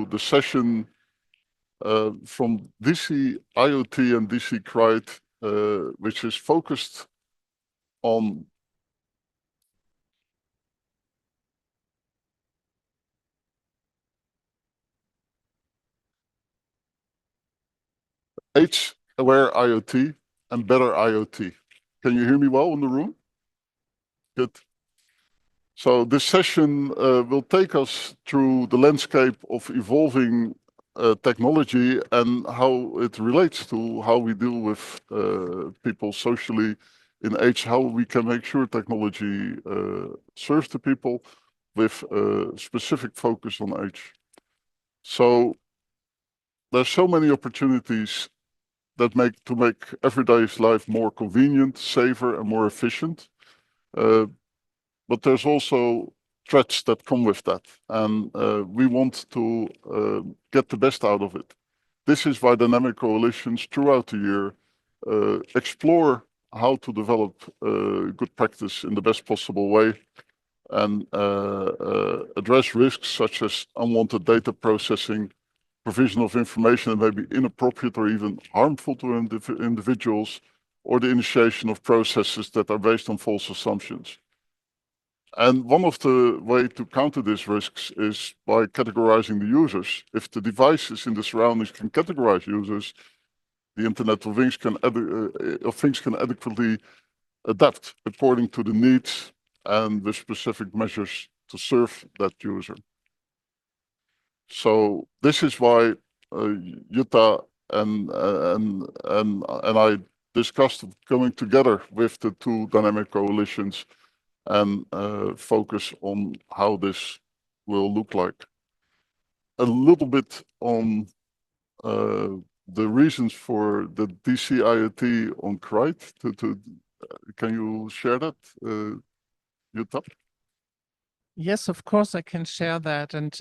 the session from DC IoT and DC CRITE, which is focused on age-aware IoT and better IoT. Can you hear me well in the room? Good. So this session will take us through the landscape of evolving technology and how it relates to how we deal with people socially in age, how we can make sure technology serves the people with a specific focus on age. So there's so many opportunities that make everyday life more convenient, safer, and more efficient. But there's also threats that come with that, and we want to get the best out of it. This is why dynamic coalitions throughout the year explore how to develop good practice in the best possible way and address risks such as unwanted data processing, provision of information that may be inappropriate or even harmful to individuals, or the initiation of processes that are based on false assumptions. And one of the ways to counter these risks is by categorizing the users. If the devices in the surroundings can categorize users, the Internet of Things can adequately adapt according to the needs and the specific measures to serve that user. So this is why Jutta and I discussed coming together with the two dynamic coalitions and focus on how this will look like. A little bit on the reasons for the DC IoT on CRITE. Can you share that, Jutta? Yes, of course I can share that, and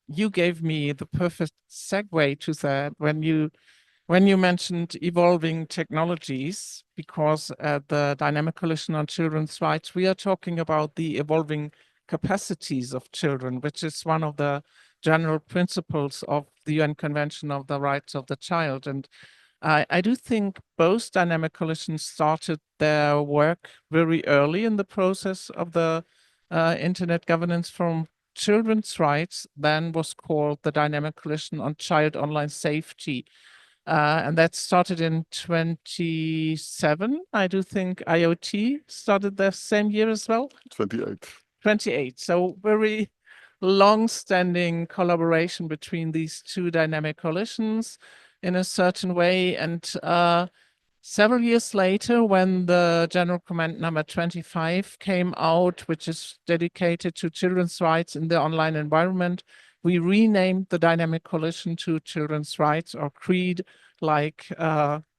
you gave me the perfect segue to that when you mentioned evolving technologies, because at the Dynamic Coalition on Children's Rights, we are talking about the evolving capacities of children, which is one of the general principles of the UN Convention of the Rights of the Child. And I do think both Dynamic Coalitions started their work very early in the process of the Internet Governance from Children's Rights, then was called the Dynamic Coalition on Child Online Safety. And that started in 27. I do think IoT started the same year as well. 28. 28. So very long-standing collaboration between these two dynamic coalitions in a certain way. And several years later, when the General Comment number 25 came out, which is dedicated to children's rights in the online environment, we renamed the Dynamic Coalition to Children's Rights, or CREED, like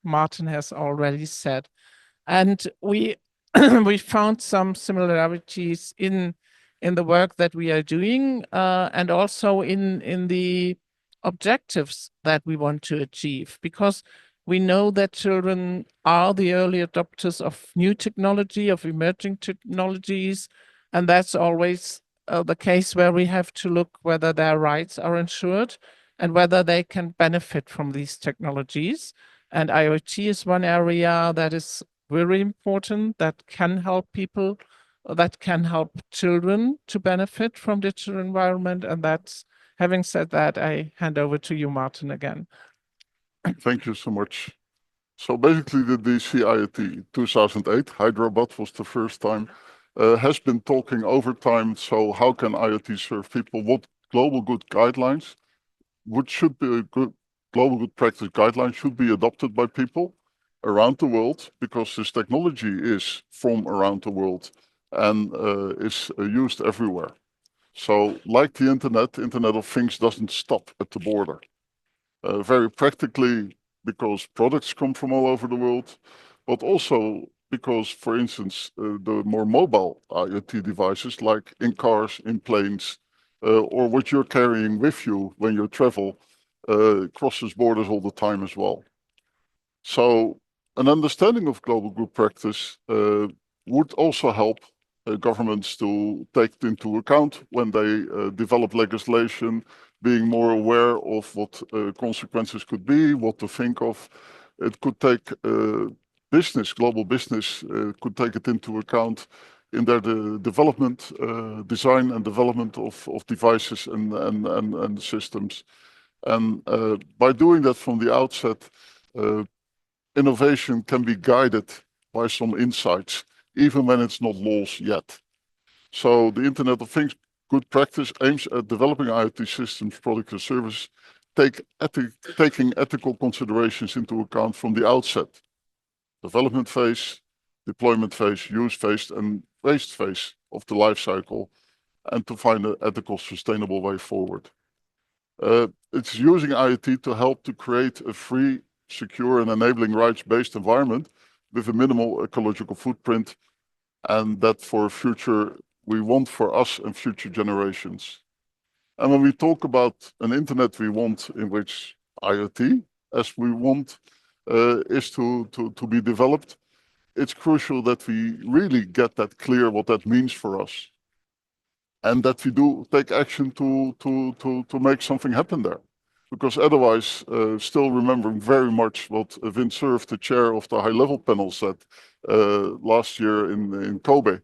Martin has already said. And we we found some similarities in the work that we are doing, and also in the objectives that we want to achieve, because we know that children are the early adopters of new technology, of emerging technologies, and that's always the case where we have to look whether their rights are ensured and whether they can benefit from these technologies. And IoT is one area that is very important, that can help people, that can help children to benefit from digital environment. And that's, having said that, I hand over to you, Martin, again. Thank you so much. So basically the DC IoT 2008, Hyderabad was the first time, has been talking over time. So how can IoT serve people? What global good guidelines, which should be a good global good practice guidelines, should be adopted by people around the world, because this technology is from around the world and is used everywhere. So like the Internet of Things doesn't stop at the border. Very practically, because products come from all over the world, but also because, for instance, the more mobile IoT devices, like in cars, in planes, or what you're carrying with you when you travel, crosses borders all the time as well. So an understanding of global good practice would also help governments to take it into account when they develop legislation, being more aware of what consequences could be, what to think of. It could take global business could take it into account in their development, design and development of devices and systems. And by doing that from the outset, innovation can be guided by some insights, even when it's not laws yet. So the Internet of Things good practice aims at developing IoT systems, products, and services, taking ethical considerations into account from the outset. Development phase, deployment phase, use phase, and waste phase of the life cycle, and to find an ethical, sustainable way forward. It's using IoT to help to create a free, secure, and enabling rights-based environment with a minimal ecological footprint, and that for future we want for us and future generations. And when we talk about an internet we want in which IoT, as we want, is to be developed, it's crucial that we really get that clear what that means for us, and that we do take action to make something happen there. Because otherwise, still remembering very much what Vint Cerf, the chair of the high-level panel, said last year in Kobe.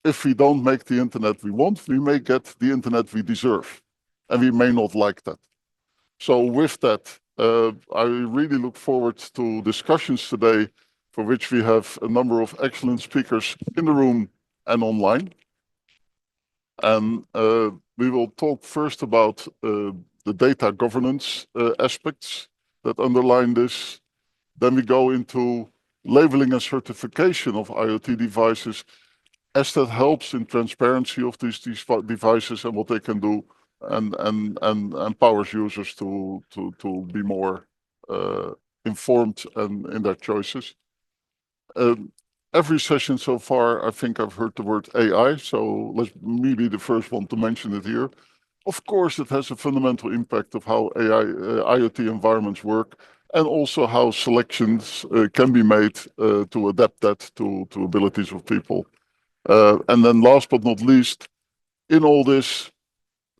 If we don't make the internet we want, we may get the internet we deserve, and we may not like that. So with that, I really look forward to discussions today, for which we have a number of excellent speakers in the room and online. And we will talk first about the data governance aspects that underline this. Then we go into labeling and certification of IoT devices, as that helps in transparency of these devices and what they can do, and empowers users to be more informed and in their choices. Every session so far, I think I've heard the word AI, so let me be the first one to mention it here. Of course, it has a fundamental impact of how IoT environments work, and also how selections can be made to adapt that to abilities of people. And then last but not least, in all this,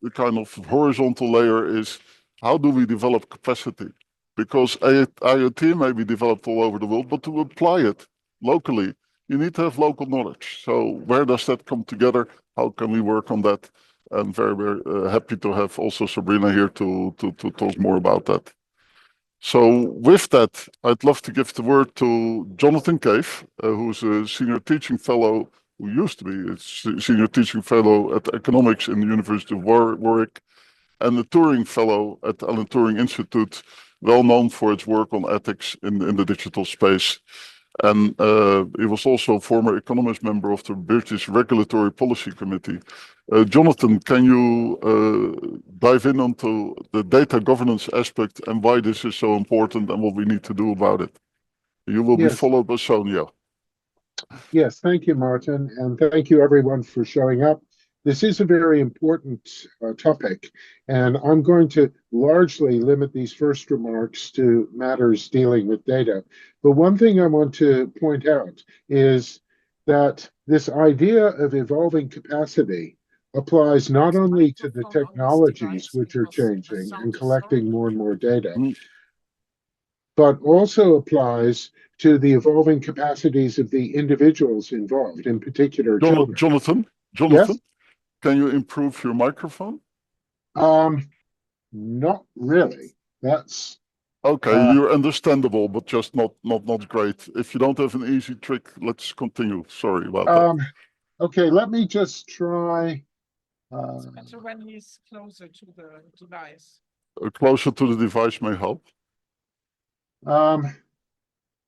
the kind of horizontal layer is, how do we develop capacity? Because IoT may be developed all over the world, but to apply it locally, you need to have local knowledge. So where does that come together? How can we work on that? I'm very, very happy to have also Sabrina here to talk more about that. So with that, I'd love to give the word to Jonathan Cave, who's a senior teaching fellow, who used to be a senior teaching fellow at economics in the University of Warwick, and a Turing fellow at the Alan Turing Institute, well known for its work on ethics in the digital space. And he was also a former economist member of the British Regulatory Policy Committee. Jonathan, can you dive in onto the data governance aspect and why this is so important and what we need to do about it? You will be followed by Sonia. Yes, thank you, Martin, and thank you everyone for showing up. This is a very important topic, and I'm going to largely limit these first remarks to matters dealing with data. But one thing I want to point out is that this idea of evolving capacity applies not only to the technologies which are changing and collecting more and more data, but also applies to the evolving capacities of the individuals involved, in particular children. Jonathan, Yes? can you improve your microphone? Not really. That's okay. You're understandable, but just not great. If you don't have an easy trick, let's continue. Sorry about that. Okay, let me just try. It's better when he's closer to the device. Closer to the device may help.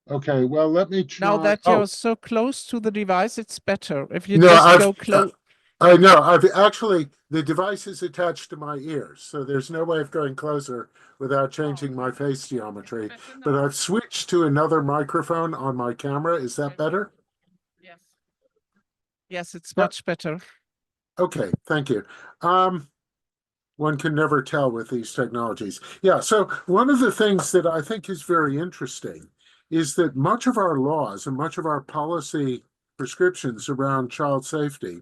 Okay, well, let me try. Now that you're so close to the device, it's better if you just go close. I know. I've actually, the device is attached to my ears, so there's no way of going closer without changing my face geometry. But I've switched to another microphone on my camera. Is that better? Yes. Yes, it's much better. Okay, thank you. One can never tell with these technologies. Yeah, so one of the things that I think is very interesting is that much of our laws and much of our policy prescriptions around child safety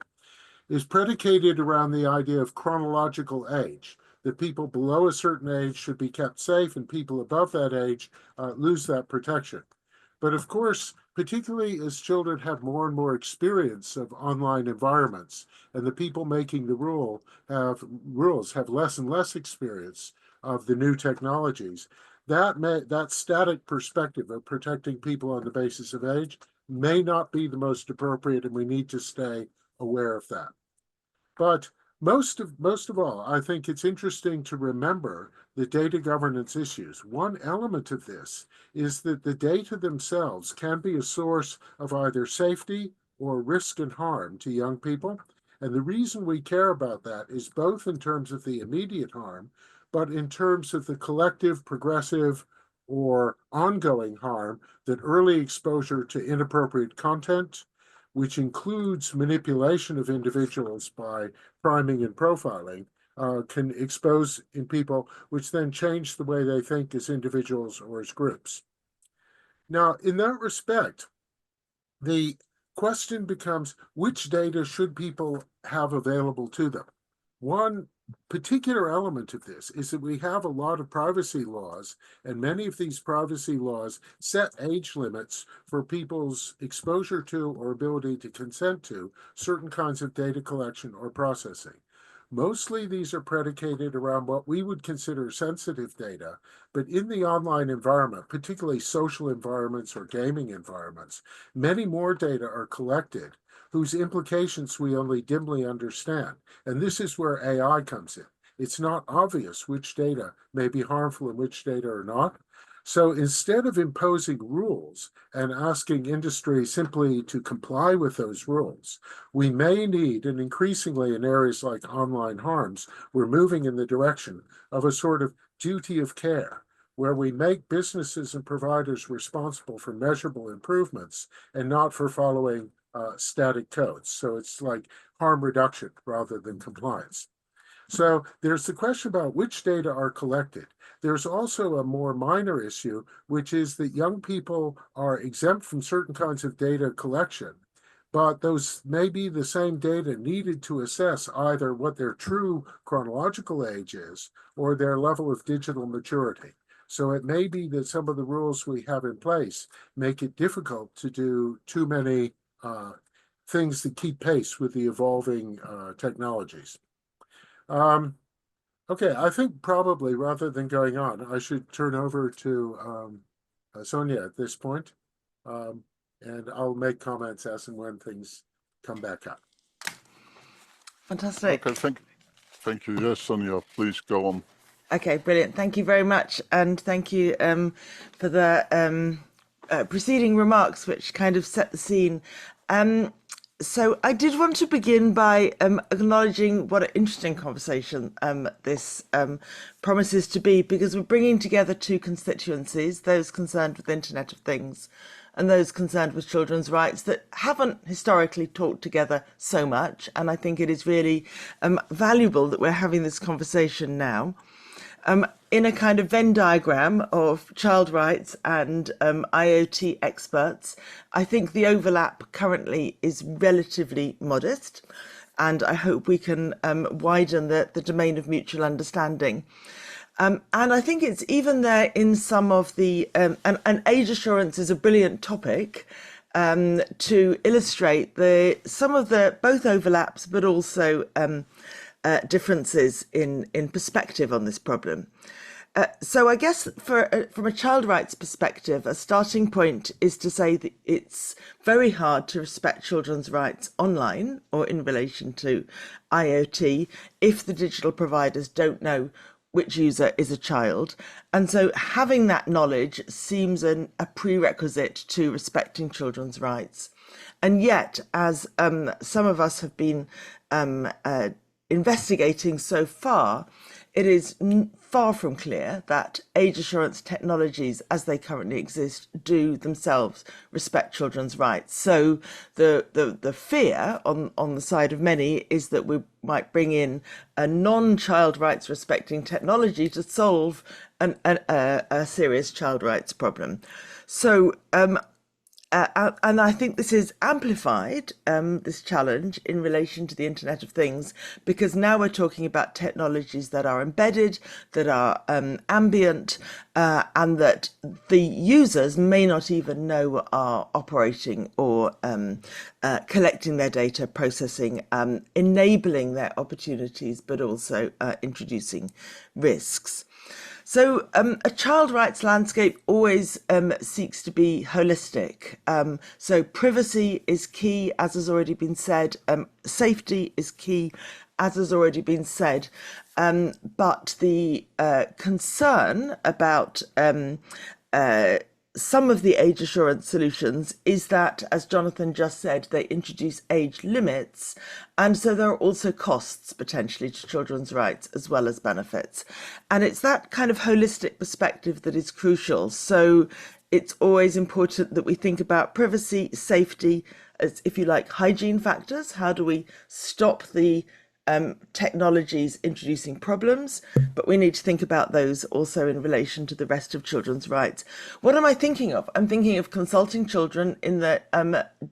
is predicated around the idea of chronological age, that people below a certain age should be kept safe and people above that age lose that protection. But of course, particularly as children have more and more experience of online environments, and the people making the rules have less and less experience of the new technologies, that static perspective of protecting people on the basis of age may not be the most appropriate, and we need to stay aware of that. But most of all, I think it's interesting to remember the data governance issues. One element of this is that the data themselves can be a source of either safety or risk and harm to young people. And the reason we care about that is both in terms of the immediate harm, but in terms of the collective, progressive, or ongoing harm that early exposure to inappropriate content, which includes manipulation of individuals by priming and profiling, can expose in people, which then change the way they think as individuals or as groups. Now, in that respect, the question becomes, which data should people have available to them? One particular element of this is that we have a lot of privacy laws, and many of these privacy laws set age limits for people's exposure to or ability to consent to certain kinds of data collection or processing. Mostly these are predicated around what we would consider sensitive data, but in the online environment, particularly social environments or gaming environments, many more data are collected whose implications we only dimly understand. And this is where AI comes in. It's not obvious which data may be harmful and which data are not. So instead of imposing rules and asking industry simply to comply with those rules, we may need, and increasingly in areas like online harms, we're moving in the direction of a sort of duty of care, where we make businesses and providers responsible for measurable improvements and not for following static codes. So it's like harm reduction rather than compliance. So there's the question about which data are collected. There's also a more minor issue, which is that young people are exempt from certain kinds of data collection, but those may be the same data needed to assess either what their true chronological age is or their level of digital maturity. So it may be that some of the rules we have in place make it difficult to do too many things that keep pace with the evolving technologies. Okay, I think probably rather than going on, I should turn over to Sonia at this point, and I'll make comments as and when things come back up. Fantastic. Okay, thank you. Yes, Sonia, please go on. Okay, brilliant. Thank you very much. And thank you for the preceding remarks, which kind of set the scene. So I did want to begin by acknowledging what an interesting conversation this promises to be, because we're bringing together two constituencies, those concerned with the Internet of Things and those concerned with children's rights, that haven't historically talked together so much. And I think it is really valuable that we're having this conversation now. In a kind of Venn diagram of child rights and IoT experts, I think the overlap currently is relatively modest, and I hope we can widen the domain of mutual understanding. And I think it's even there in some of the, and age assurance is a brilliant topic to illustrate some of the both overlaps, but also differences in perspective on this problem. So I guess from a child rights perspective, a starting point is to say that it's very hard to respect children's rights online or in relation to IoT if the digital providers don't know which user is a child. And so having that knowledge seems a prerequisite to respecting children's rights. And yet, as some of us have been investigating so far, it is far from clear that age assurance technologies as they currently exist do themselves respect children's rights. So the fear on the side of many is that we might bring in a non-child rights respecting technology to solve a serious child rights problem. So and I think this is amplified, this challenge in relation to the Internet of Things, because now we're talking about technologies that are embedded, that are ambient, and that the users may not even know are operating or collecting their data, processing, enabling their opportunities, but also introducing risks. So a child rights landscape always seeks to be holistic. So privacy is key, as has already been said. Safety is key, as has already been said. But the concern about some of the age assurance solutions is that, as Jonathan just said, they introduce age limits. And so there are also costs potentially to children's rights as well as benefits. And it's that kind of holistic perspective that is crucial. So it's always important that we think about privacy, safety, as, if you like, hygiene factors. How do we stop the technologies introducing problems, but we need to think about those also in relation to the rest of children's rights. What am I thinking of? I'm thinking of consulting children in the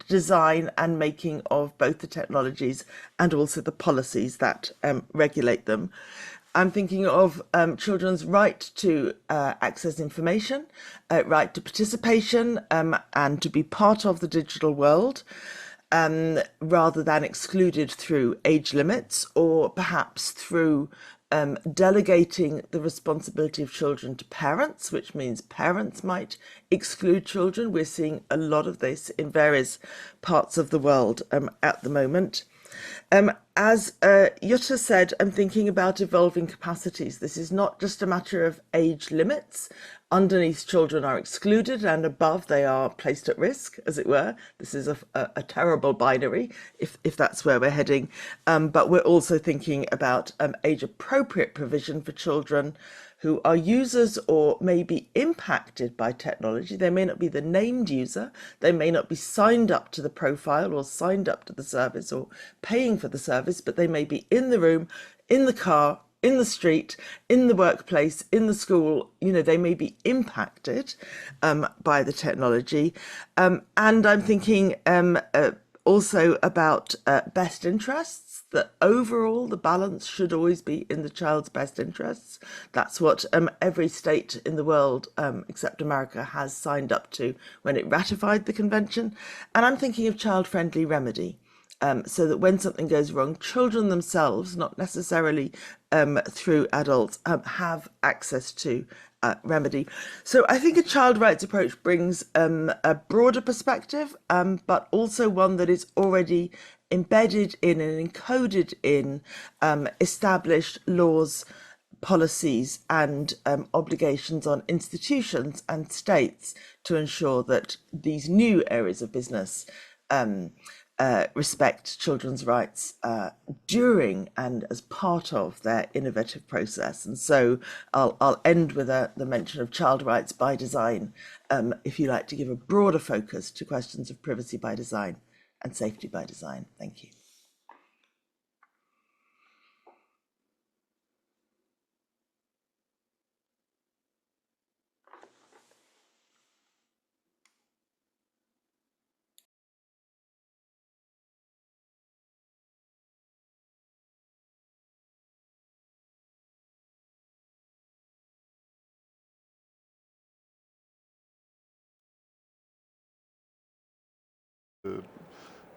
design and making of both the technologies and also the policies that regulate them. I'm thinking of children's right to access information, right to participation, and to be part of the digital world, rather than excluded through age limits, or perhaps through delegating the responsibility of children to parents, which means parents might exclude children. We're seeing a lot of this in various parts of the world at the moment. As Jutta said, I'm thinking about evolving capacities. This is not just a matter of age limits. Underneath, children are excluded, and above, they are placed at risk, as it were. This is a terrible binary, if that's where we're heading. But we're also thinking about age-appropriate provision for children who are users or may be impacted by technology. They may not be the named user, they may not be signed up to the profile or signed up to the service or paying for the service, but they may be in the room, in the car, in the street, in the workplace, in the school. You know, they may be impacted by the technology. And I'm thinking also about best interests, that overall the balance should always be in the child's best interests. That's what every state in the world, except America, has signed up to when it ratified the convention. And I'm thinking of child-friendly remedy. So that when something goes wrong, children themselves, not necessarily through adults, have access to remedy. So I think a child rights approach brings a broader perspective, but also one that is already embedded in and encoded in established laws, policies, and obligations on institutions and states to ensure that these new areas of business respect children's rights during and as part of their innovative process. And so I'll end with the mention of child rights by design, if you like, to give a broader focus to questions of privacy by design and safety by design. Thank you.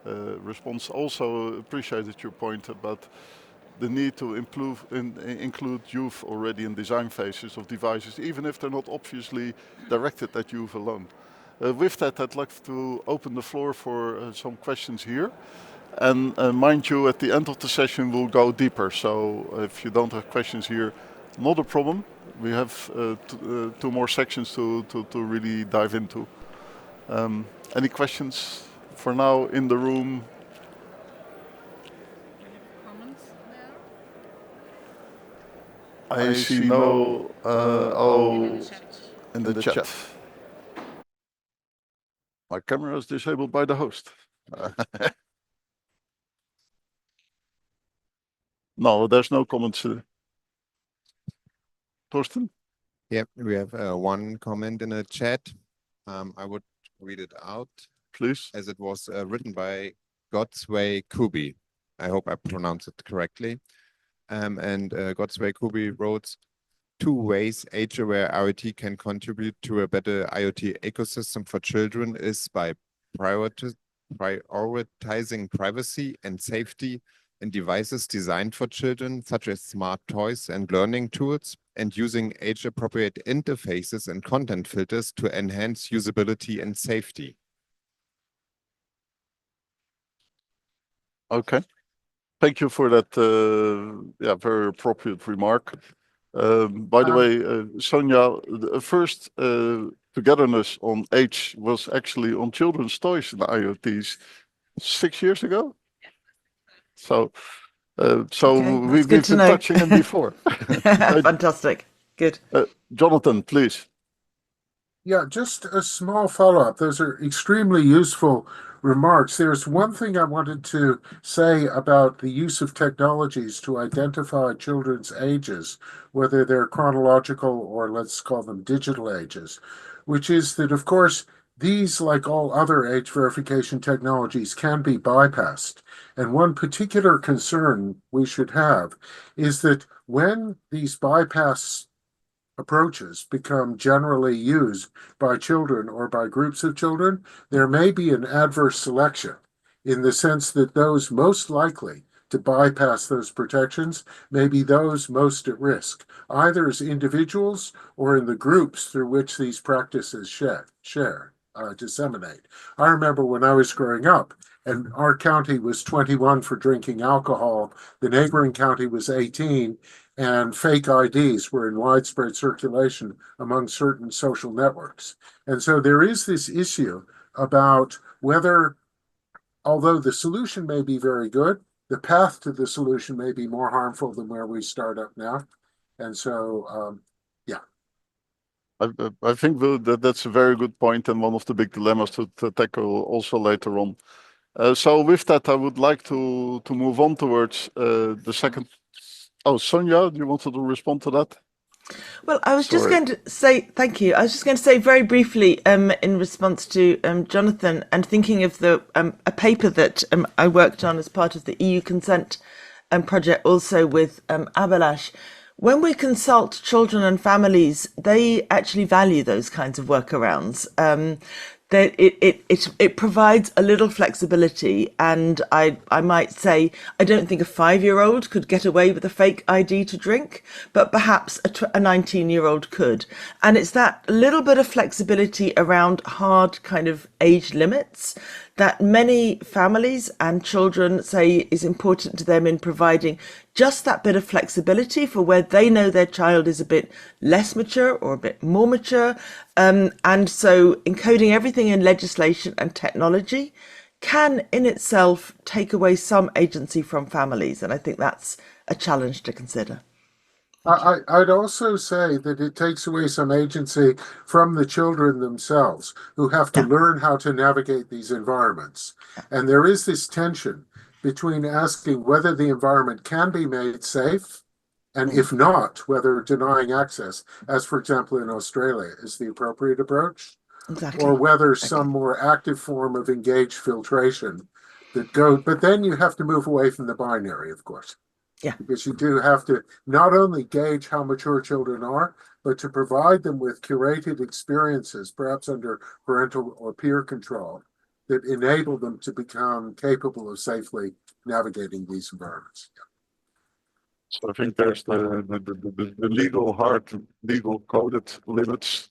Response also appreciated your point about the need to include youth already in design phases of devices, even if they're not obviously directed at youth alone. With that, I'd like to open the floor for some questions here. And mind you, at the end of the session, we'll go deeper. So if you don't have questions here, not a problem. We have two more sections to really dive into. Any questions for now in the room? Comments there? I see no in the chat. My camera is disabled by the host. No, there's no comments. Torsten? Yep, we have one comment in the chat. I would read it out. please. as it was written by Godsway Kubi. I hope I pronounced it correctly. And Godsway Kubi wrote, 2 ways age-aware IoT can contribute to a better IoT ecosystem for children is by prioritizing privacy and safety in devices designed for children, such as smart toys and learning tools, and using age-appropriate interfaces and content filters to enhance usability and safety. Okay. Thank you for that, very appropriate remark. By the way, Sonia, the first togetherness on age was actually on children's toys in the IoTs 6 years ago. So, Okay, that's we've good to been know. touching them before. Fantastic. Good. Jonathan, please. Yeah, just a small follow-up. Those are extremely useful remarks. There's one thing I wanted to say about the use of technologies to identify children's ages, whether they're chronological or let's call them digital ages, which is that, of course, these, like all other age verification technologies, can be bypassed. And one particular concern we should have is that when these bypass approaches become generally used by children or by groups of children, there may be an adverse selection in the sense that those most likely to bypass those protections may be those most at risk, either as individuals or in the groups through which these practices disseminate. I remember when I was growing up, and our county was 21 for drinking alcohol, the neighboring county was 18, and fake IDs were in widespread circulation among certain social networks. And so there is this issue about whether, although the solution may be very good, the path to the solution may be more harmful than where we start up now. And so, I think that's a very good point and one of the big dilemmas to tackle also later on. So with that, I would like to move on towards the second. Oh, Sonia, do you want to respond to that? Well, I was just Sorry. going to say, thank you. I was just going to say very briefly in response to Jonathan, and thinking of the a paper that I worked on as part of the EU consent project, also with Abelash. When we consult children and families, they actually value those kinds of workarounds. That it provides a little flexibility, and I might say I don't think a 5-year-old could get away with a fake ID to drink, but perhaps a 19-year-old could. And it's that little bit of flexibility around hard kind of age limits that many families and children say is important to them in providing just that bit of flexibility for where they know their child is a bit less mature or a bit more mature. And so encoding everything in legislation and technology can in itself take away some agency from families. And I think that's a challenge to consider. I'd also say that it takes away some agency from the children themselves who have to learn how to navigate these environments. And there is this tension between asking whether the environment can be made safe, and if not, whether denying access, as for example in Australia, is the appropriate approach, or whether some more active form of engaged filtration that goes. But then you have to move away from the binary, of course. Yeah. Because you do have to not only gauge how mature children are, but to provide them with curated experiences, perhaps under parental or peer control, that enable them to become capable of safely navigating these environments. So I think there's the legal hard, legal coded limits,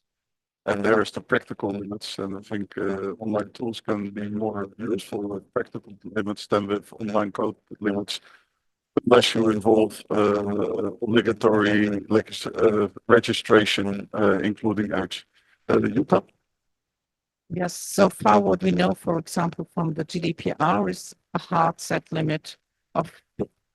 and there's the practical limits. And I think online tools can be more useful with practical limits than with online code limits, unless you involve obligatory registration, including age. Jutta? Yes, so far what we know, for example, from the GDPR is a hard set limit of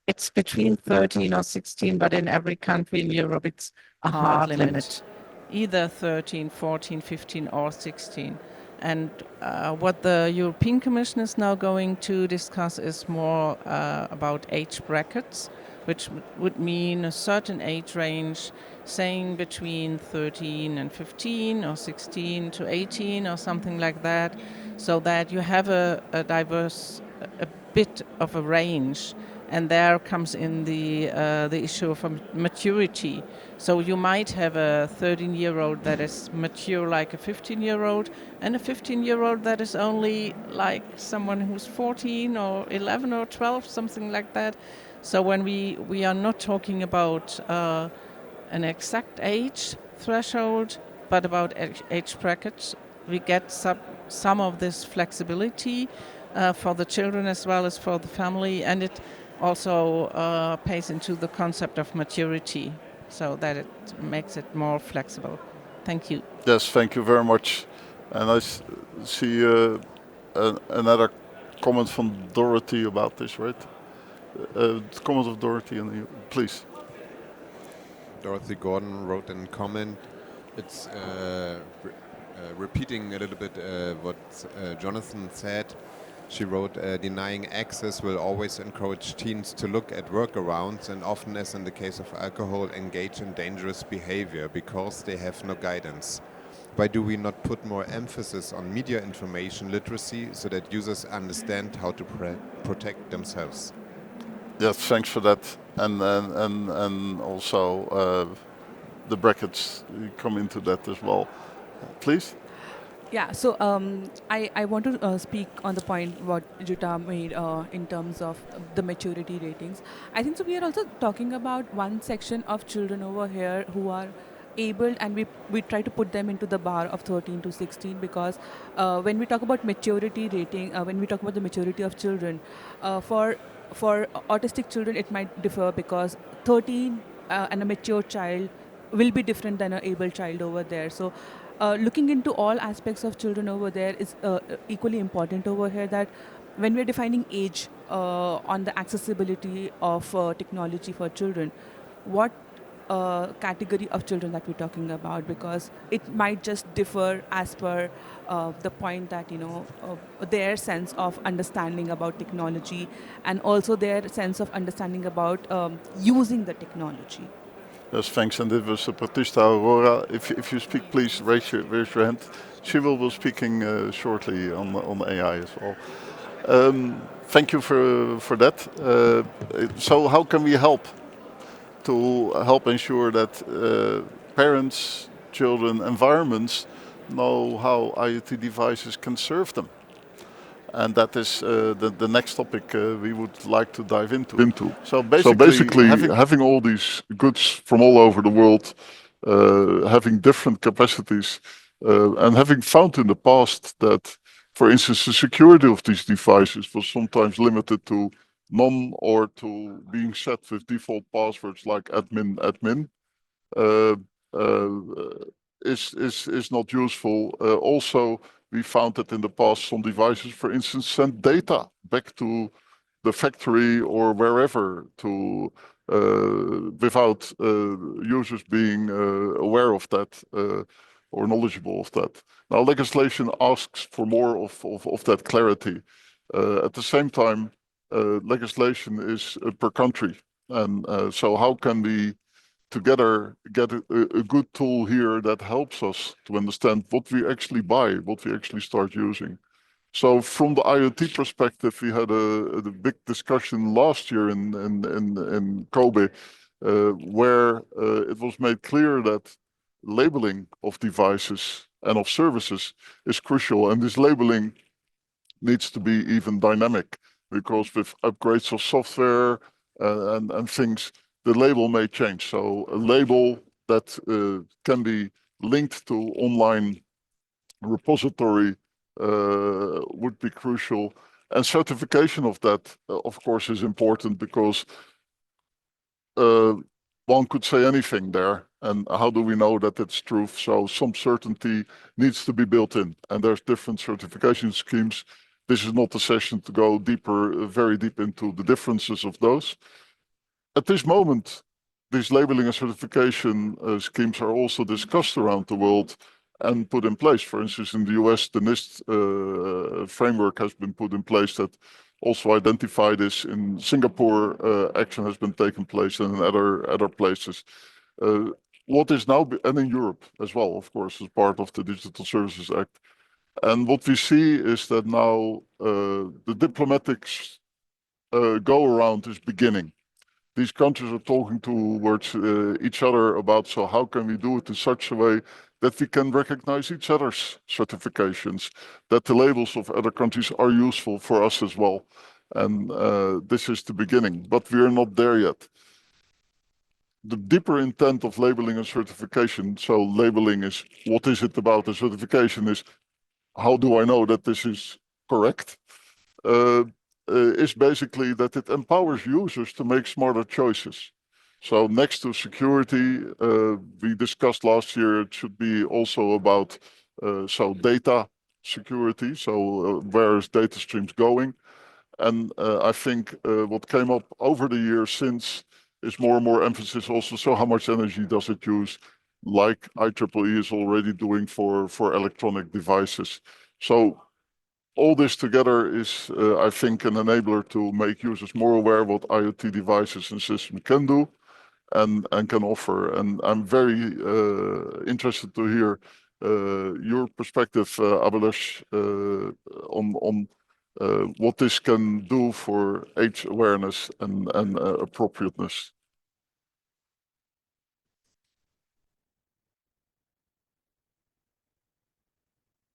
it's between 13 or 16, but in every country in Europe it's a hard limit. Either 13, 14, 15 or 16. And what the European Commission is now going to discuss is more about age brackets, which would mean a certain age range, saying between 13 and 15 or 16 to 18 or something like that, so that you have a diverse, a bit of a range. And there comes in the issue of maturity. So you might have a 13-year-old that is mature like a 15-year-old, and a 15-year-old that is only like someone who's 14 or 11 or 12, something like that. So when we are not talking about an exact age threshold, but about age brackets, we get some of this flexibility for the children as well as for the family, and it also pays into the concept of maturity, so that it makes it more flexible. Thank you. Yes, thank you very much. And I see another comment from Dorothy about this, right? Comment of Dorothy, and please. Dorothy Gordon wrote in comment. It's repeating a little bit what Jonathan said. She wrote, denying access will always encourage teens to look at workarounds and often, as in the case of alcohol, engage in dangerous behavior because they have no guidance. Why do we not put more emphasis on media information literacy so that users understand how to protect themselves? Yes, thanks for that. And also the brackets come into that as well. Please. Yeah, so I want to speak on the point what Jutta made in terms of the maturity ratings. I think so we are also talking about one section of children over here who are able, and we try to put them into the bar of 13 to 16 because when we talk about maturity rating, when we talk about the maturity of children, for autistic children it might differ because 13 and a mature child will be different than an able child over there. So looking into all aspects of children over there is equally important over here, that when we're defining age on the accessibility of technology for children, what category of children that we're talking about, because it might just differ as per the point that their sense of understanding about technology and also their sense of understanding about using the technology. Yes, thanks. And it was Pratishta Aurora. If you speak, please raise your hand. She will be speaking shortly on AI as well. Thank you for that. So how can we help to help ensure that parents, children, environments know how IoT devices can serve them? And that is the next topic we would like to dive into. So basically having all these goods from all over the world, having different capacities, and having found in the past that, for instance, the security of these devices was sometimes limited to none or to being set with default passwords like admin, uh, is not useful. Also, we found that in the past some devices, for instance, sent data back to the factory or wherever to without users being aware of that or knowledgeable of that. Now, legislation asks for more of that clarity. At the same time, legislation is per country, and so how can we together get a good tool here that helps us to understand what we actually buy, what we actually start using. So from the IoT perspective, we had a big discussion last year in Kobe, where it was made clear that labeling of devices and of services is crucial, and this labeling needs to be even dynamic, because with upgrades of software and things, the label may change. So a label that can be linked to online repository would be crucial. And certification of that, of course, is important, because one could say anything there, and how do we know that it's true? So some certainty needs to be built in, and there's different certification schemes. This is not a session to go deeper, very deep into the differences of those. At this moment, these labeling and certification schemes are also discussed around the world and put in place. For instance, in the US, the NIST framework has been put in place that also identify this. In Singapore, action has been taken place, and in other places. What is now, and in Europe as well, of course, as part of the Digital Services Act. And what we see is that now the diplomatic go around is beginning. These countries are talking towards each other about, so how can we do it in such a way that we can recognize each other's certifications, that the labels of other countries are useful for us as well. And this is the beginning, but we are not there yet. The deeper intent of labeling and certification, so labeling is what is it about, the certification is how do I know that this is correct, is basically that it empowers users to make smarter choices. So next to security, we discussed last year, it should be also about so data security, so where is data streams going? And I think what came up over the years since is more and more emphasis also, so how much energy does it use, like IEEE is already doing for electronic devices. So all this together is, I think, an enabler to make users more aware what IoT devices and systems can do and can offer. And I'm very interested to hear your perspective, Abhilash, on what this can do for age awareness and appropriateness.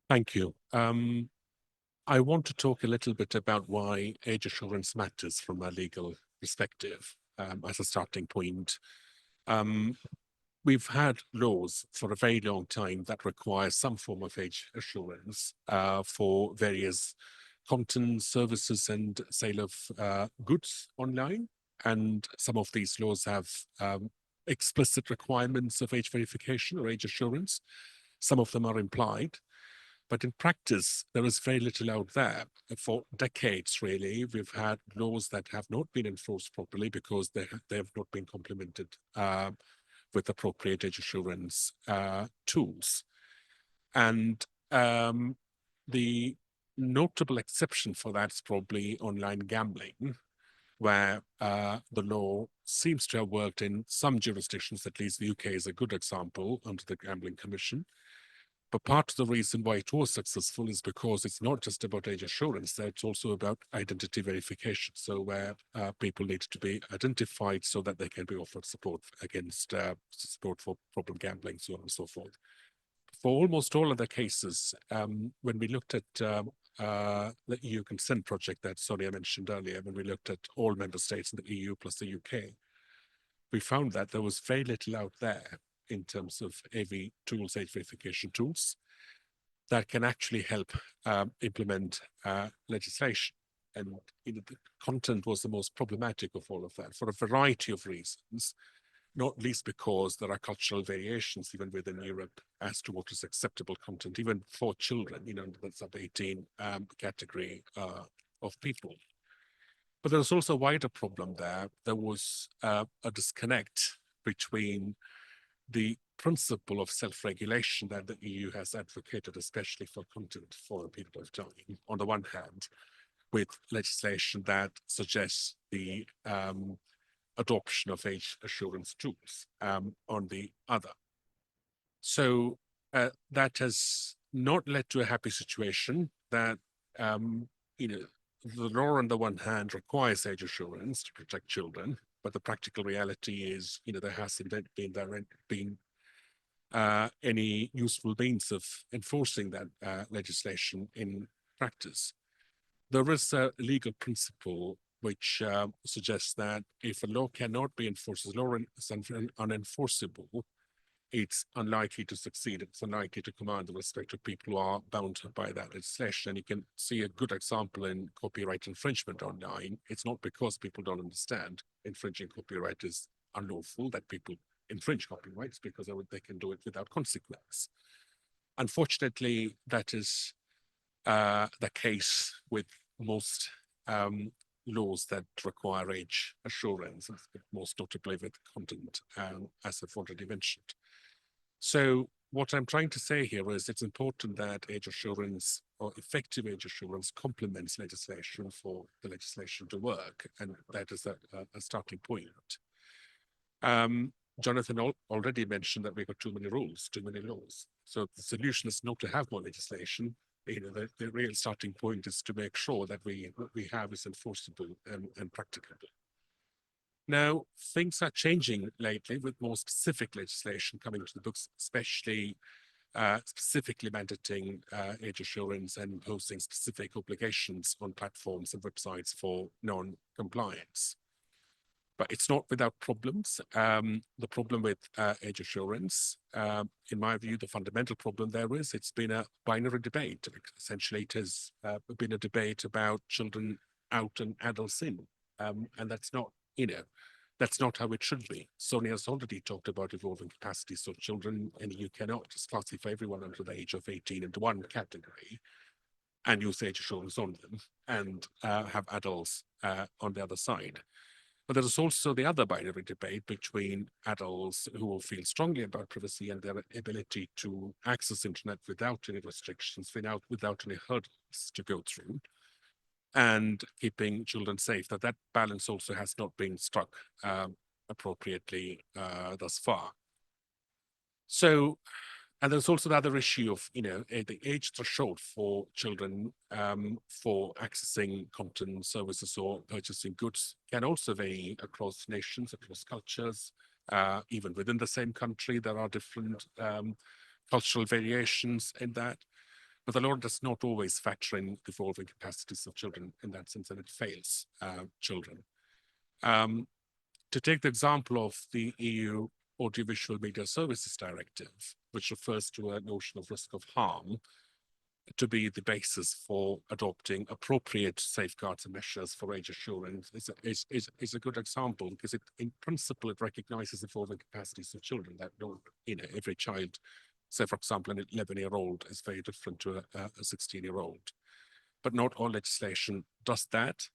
Thank you. I want to talk a little bit about why age assurance matters from a legal perspective as a starting point. We've had laws for a very long time that require some form of age assurance for various content, services, and sale of goods online. And some of these laws have explicit requirements of age verification or age assurance. Some of them are implied. But in practice, there is very little out there. For decades, really, we've had laws that have not been enforced properly because they have not been complemented with appropriate age assurance tools. And the notable exception for that is probably online gambling, where the law seems to have worked in some jurisdictions. At least the UK is a good example under the Gambling Commission. But part of the reason why it was successful is because it's not just about age assurance, it's also about identity verification. So where people need to be identified so that they can be offered support against support for problem gambling, so on and so forth. For almost all of the cases, when we looked at the EU consent project that Sonia mentioned earlier, when we looked at all member states in the EU plus the UK, we found that there was very little out there in terms of AV tools, age verification tools, that can actually help implement legislation. And the content was the most problematic of all of that for a variety of reasons, not least because there are cultural variations even within Europe as to what is acceptable content, even for children, the sub-18 category of people. But there's also a wider problem there. There was a disconnect between the principle of self-regulation that the EU has advocated, especially for content for a period of time, on the one hand, with legislation that suggests the adoption of age assurance tools on the other. So that has not led to a happy situation that, the law on the one hand requires age assurance to protect children, but the practical reality is, there hasn't been any useful means of enforcing that legislation in practice. There is a legal principle which suggests that if a law cannot be enforced, as law is unenforceable, it's unlikely to succeed. It's unlikely to command the respect of people who are bound by that legislation. And you can see a good example in copyright infringement online. It's not because people don't understand infringing copyright is unlawful that people infringe copyrights, because they can do it without consequence. Unfortunately, that is the case with most laws that require age assurance, most notably with content, as I've already mentioned. So what I'm trying to say here is it's important that age assurance or effective age assurance complements legislation for the legislation to work, and that is a starting point. Jonathan already mentioned that we've got too many rules, too many laws. So the solution is not to have more legislation, the real starting point is to make sure that what we have is enforceable and practicable. Now, things are changing lately with more specific legislation coming to the books, especially specifically mandating age assurance and imposing specific obligations on platforms and websites for non-compliance. But it's not without problems. The problem with age assurance, in my view, the fundamental problem there is it's been a binary debate. Essentially, it has been a debate about children out and adults in. And that's not, that's not how it should be. Sonia has already talked about evolving capacities of children, and you cannot just classify everyone under the age of 18 into one category and use age assurance on them and have adults on the other side. But there is also the other binary debate between adults who feel strongly about privacy and their ability to access internet without any restrictions, without any hurdles to go through, and keeping children safe. That balance also has not been struck appropriately thus far. So, and there's also the other issue of, the age threshold for children for accessing content, services, or purchasing goods can also vary across nations, across cultures. Even within the same country, there are different cultural variations in that. But the law does not always factor in the evolving capacities of children in that sense, and it fails children. To take the example of the EU Audiovisual Media Services Directive, which refers to a notion of risk of harm to be the basis for adopting appropriate safeguards and measures for age assurance, is a good example, because in principle, it recognizes the evolving capacities of children that every child, say, for example, an 11-year-old is very different to a 16-year-old. But not all legislation does that.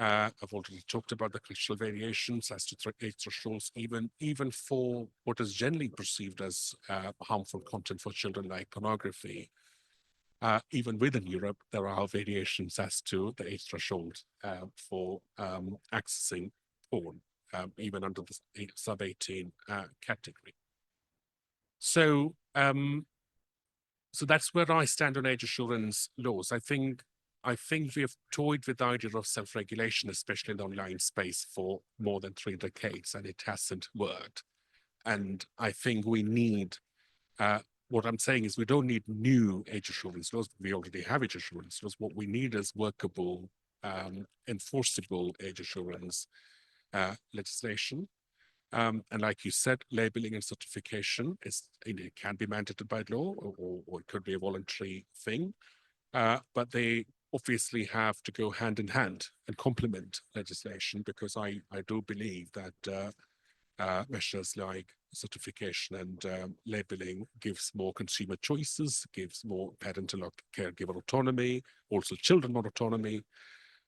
I've already talked about the cultural variations as to age thresholds, even for what is generally perceived as harmful content for children, like pornography. Even within Europe, there are variations as to the age threshold for accessing porn, even under the sub-18 category. So, so that's where I stand on age assurance laws. I think we have toyed with the idea of self-regulation, especially in the online space, for more than 3 decades, and it hasn't worked. And I think we need, what I'm saying is we don't need new age assurance laws. We already have age assurance laws. What we need is workable, enforceable age assurance legislation. And like you said, labeling and certification it can be mandated by law, or it could be a voluntary thing. But they obviously have to go hand in hand and complement legislation, because I do believe that measures like certification and labeling gives more consumer choices, gives more parental or caregiver autonomy, also children more autonomy.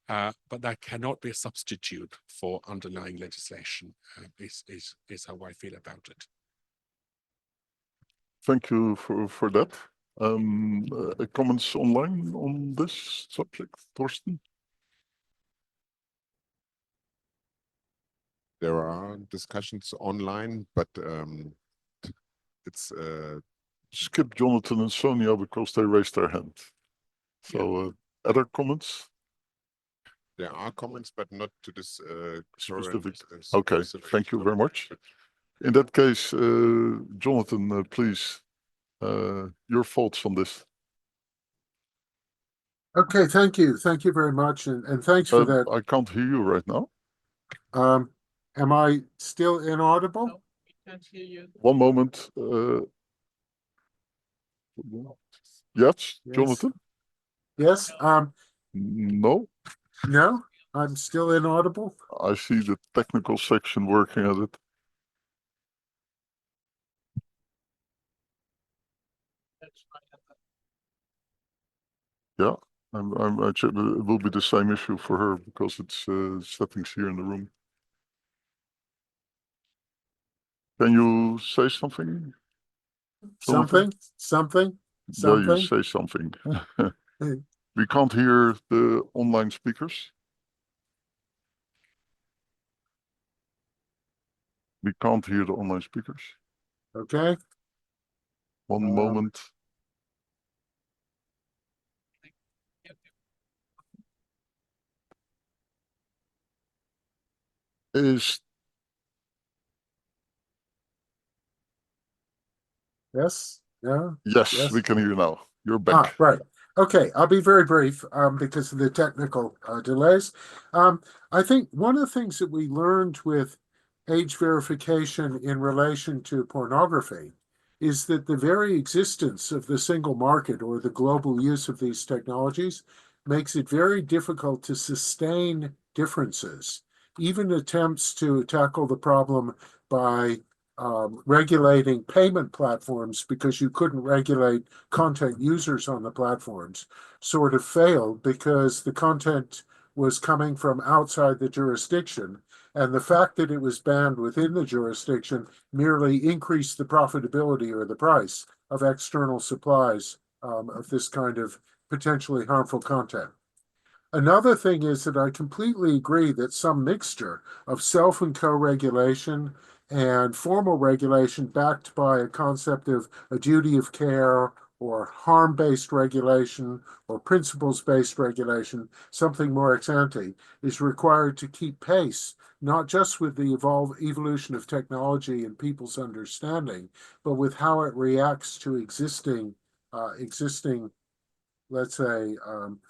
But that cannot be a substitute for underlying legislation, is how I feel about it. Thank you for that. Comments online on this subject, Thorsten? There are discussions online, but it's Skip Jonathan and Sonia because they raised their hand. So other comments? there are comments, but not to this Specific. current, Okay, specific thank you very topic. much. In that case, Jonathan, please, your thoughts on this. Okay, thank you. Thank you very much. And thanks for that. I can't hear you right now. Am I still inaudible? No, we can't hear you. One moment. Yes, Jonathan? Yes. No, No, I'm still inaudible. I see the technical section working at it. Yeah, it will be the same issue for her because it's settings here in the room. Can you say something? Jonathan? Something. Yeah, you say something. We can't hear the online speakers. We can't hear the online speakers. Okay. One moment. is Yes? Yeah? yes, Yes? we can hear you now. You're back. Right. Okay, I'll be very brief because of the technical delays. I think one of the things that we learned with age verification in relation to pornography is that the very existence of the single market or the global use of these technologies makes it very difficult to sustain differences. Even attempts to tackle the problem by regulating payment platforms because you couldn't regulate content users on the platforms sort of failed because the content was coming from outside the jurisdiction. And the fact that it was banned within the jurisdiction merely increased the profitability or the price of external supplies of this kind of potentially harmful content. Another thing is that I completely agree that some mixture of self and co-regulation and formal regulation backed by a concept of a duty of care or harm-based regulation or principles-based regulation, something more ex ante, is required to keep pace, not just with the evolution of technology and people's understanding, but with how it reacts to existing let's say,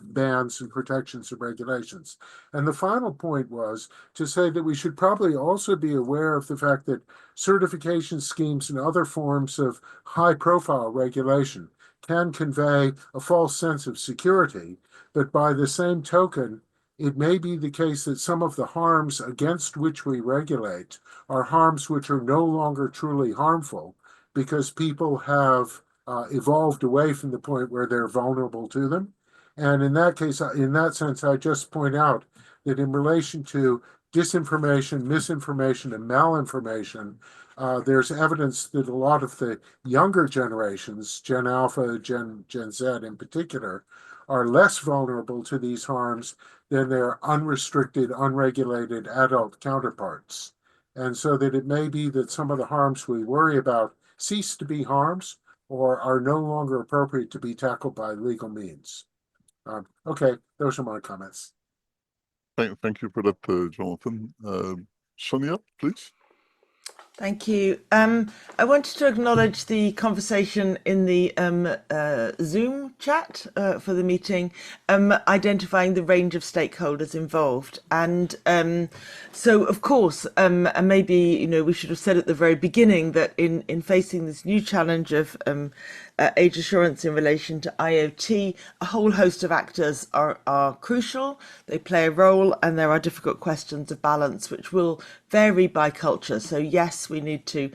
bans and protections and regulations. And the final point was to say that we should probably also be aware of the fact that certification schemes and other forms of high-profile regulation can convey a false sense of security, but by the same token, it may be the case that some of the harms against which we regulate are harms which are no longer truly harmful because people have evolved away from the point where they're vulnerable to them. And in that case, in that sense, I just point out that in relation to disinformation, misinformation, and malinformation, there's evidence that a lot of the younger generations, Gen Alpha, Gen Z in particular, are less vulnerable to these harms than their unrestricted, unregulated adult counterparts. And so that it may be that some of the harms we worry about cease to be harms or are no longer appropriate to be tackled by legal means. Okay, those are my comments. Thank you for that, Jonathan. Sonia, please. Thank you. I wanted to acknowledge the conversation in the Zoom chat for the meeting, identifying the range of stakeholders involved. And so, of course, and maybe, we should have said at the very beginning that in facing this new challenge of age assurance in relation to IoT, a whole host of actors are crucial. They play a role, and there are difficult questions of balance, which will vary by culture. So yes, we need to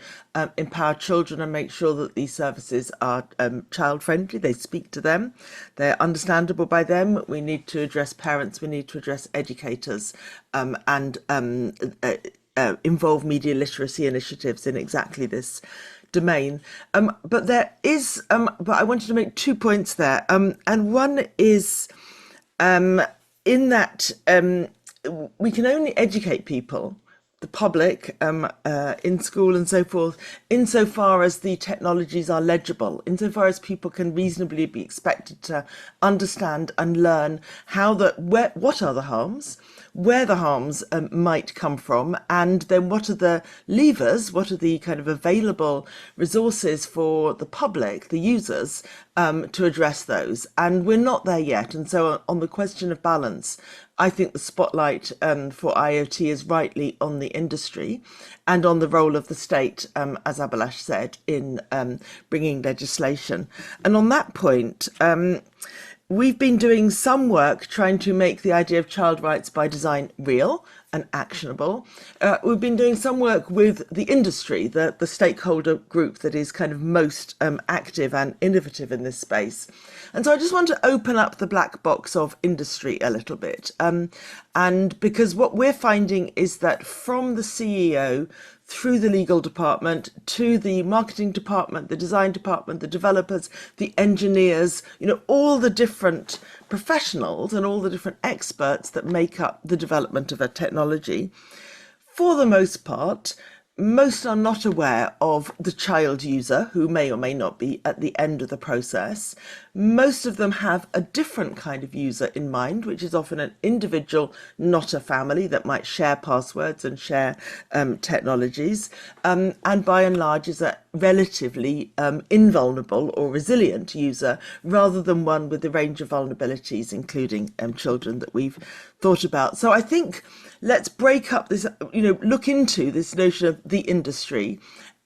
empower children and make sure that these services are child friendly. They speak to them. They're understandable by them. We need to address parents. We need to address educators and involve media literacy initiatives in exactly this domain. But I wanted to make 2 points there. And one is in that we can only educate people, the public, in school and so forth, insofar as the technologies are legible, insofar as people can reasonably be expected to understand and learn what are the harms, where the harms might come from, and then what are the levers, what are the kind of available resources for the public, the users, to address those. And we're not there yet. And so on the question of balance, I think the spotlight for IoT is rightly on the industry and on the role of the state, as Abhilash said, in bringing legislation. And on that point, we've been doing some work trying to make the idea of child rights by design real and actionable. We've been doing some work with the industry, the stakeholder group that is kind of most active and innovative in this space. And so I just want to open up the black box of industry a little bit. And because what we're finding is that from the CEO through the legal department to the marketing department, the design department, the developers, the engineers, all the different professionals and all the different experts that make up the development of a technology, for the most part, most are not aware of the child user who may or may not be at the end of the process. Most of them have a different kind of user in mind, which is often an individual, not a family, that might share passwords and share technologies, and by and large is a relatively invulnerable or resilient user rather than one with a range of vulnerabilities, including children that we've thought about. So I think let's break up this, look into this notion of the industry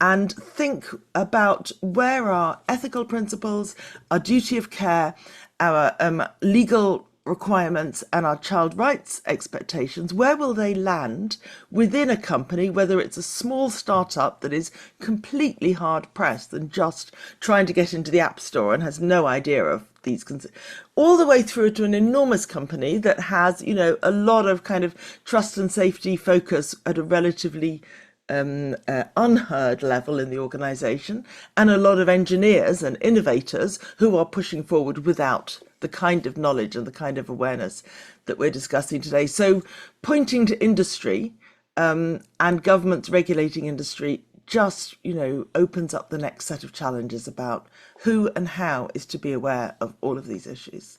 and think about where our ethical principles, our duty of care, our legal requirements and our child rights expectations, where will they land within a company, whether it's a small startup that is completely hard pressed and just trying to get into the App Store and has no idea of these, all the way through to an enormous company that has, a lot of kind of trust and safety focus at a relatively unheard level in the organization, and a lot of engineers and innovators who are pushing forward without the kind of knowledge and the kind of awareness that we're discussing today. So pointing to industry and governments regulating industry just, opens up the next set of challenges about who and how is to be aware of all of these issues.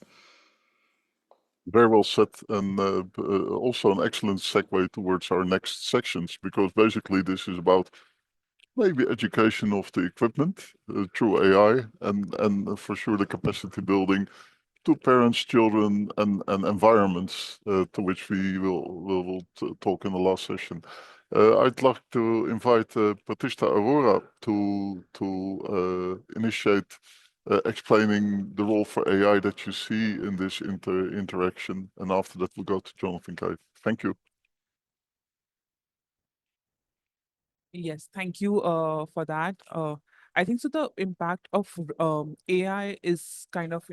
Very well said, and also an excellent segue towards our next sections, because basically this is about maybe education of the equipment through AI, and for sure the capacity building to parents, children, and environments, to which we will talk in the last session. I'd like to invite Pratishta Arora to initiate explaining the role for AI that you see in this interaction, and after that we'll go to Jonathan Cave. Thank you. Yes, thank you for that. I think so the impact of AI is kind of,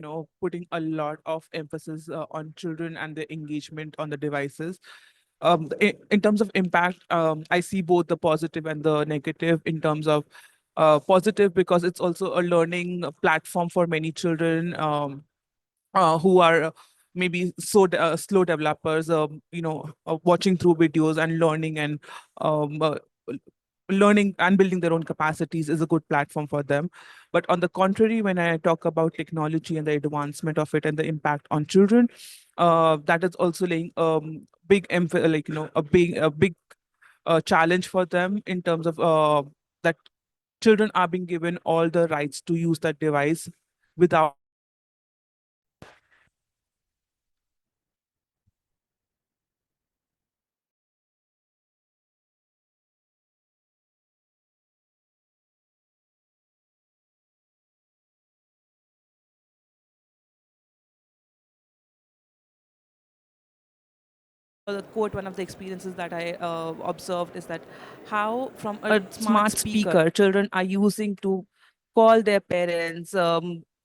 putting a lot of emphasis on children and their engagement on the devices. In terms of impact, I see both the positive and the negative. In terms of positive, because it's also a learning platform for many children who are maybe slow developers, watching through videos and learning and um, uh, learning and building their own capacities is a good platform for them. But on the contrary, when I talk about technology and the advancement of it and the impact on children, that is also laying a big challenge for them, in terms of that children are being given all the rights to use that device without the quote. One of the experiences that I observed is that how from a smart speaker children are using to call their parents,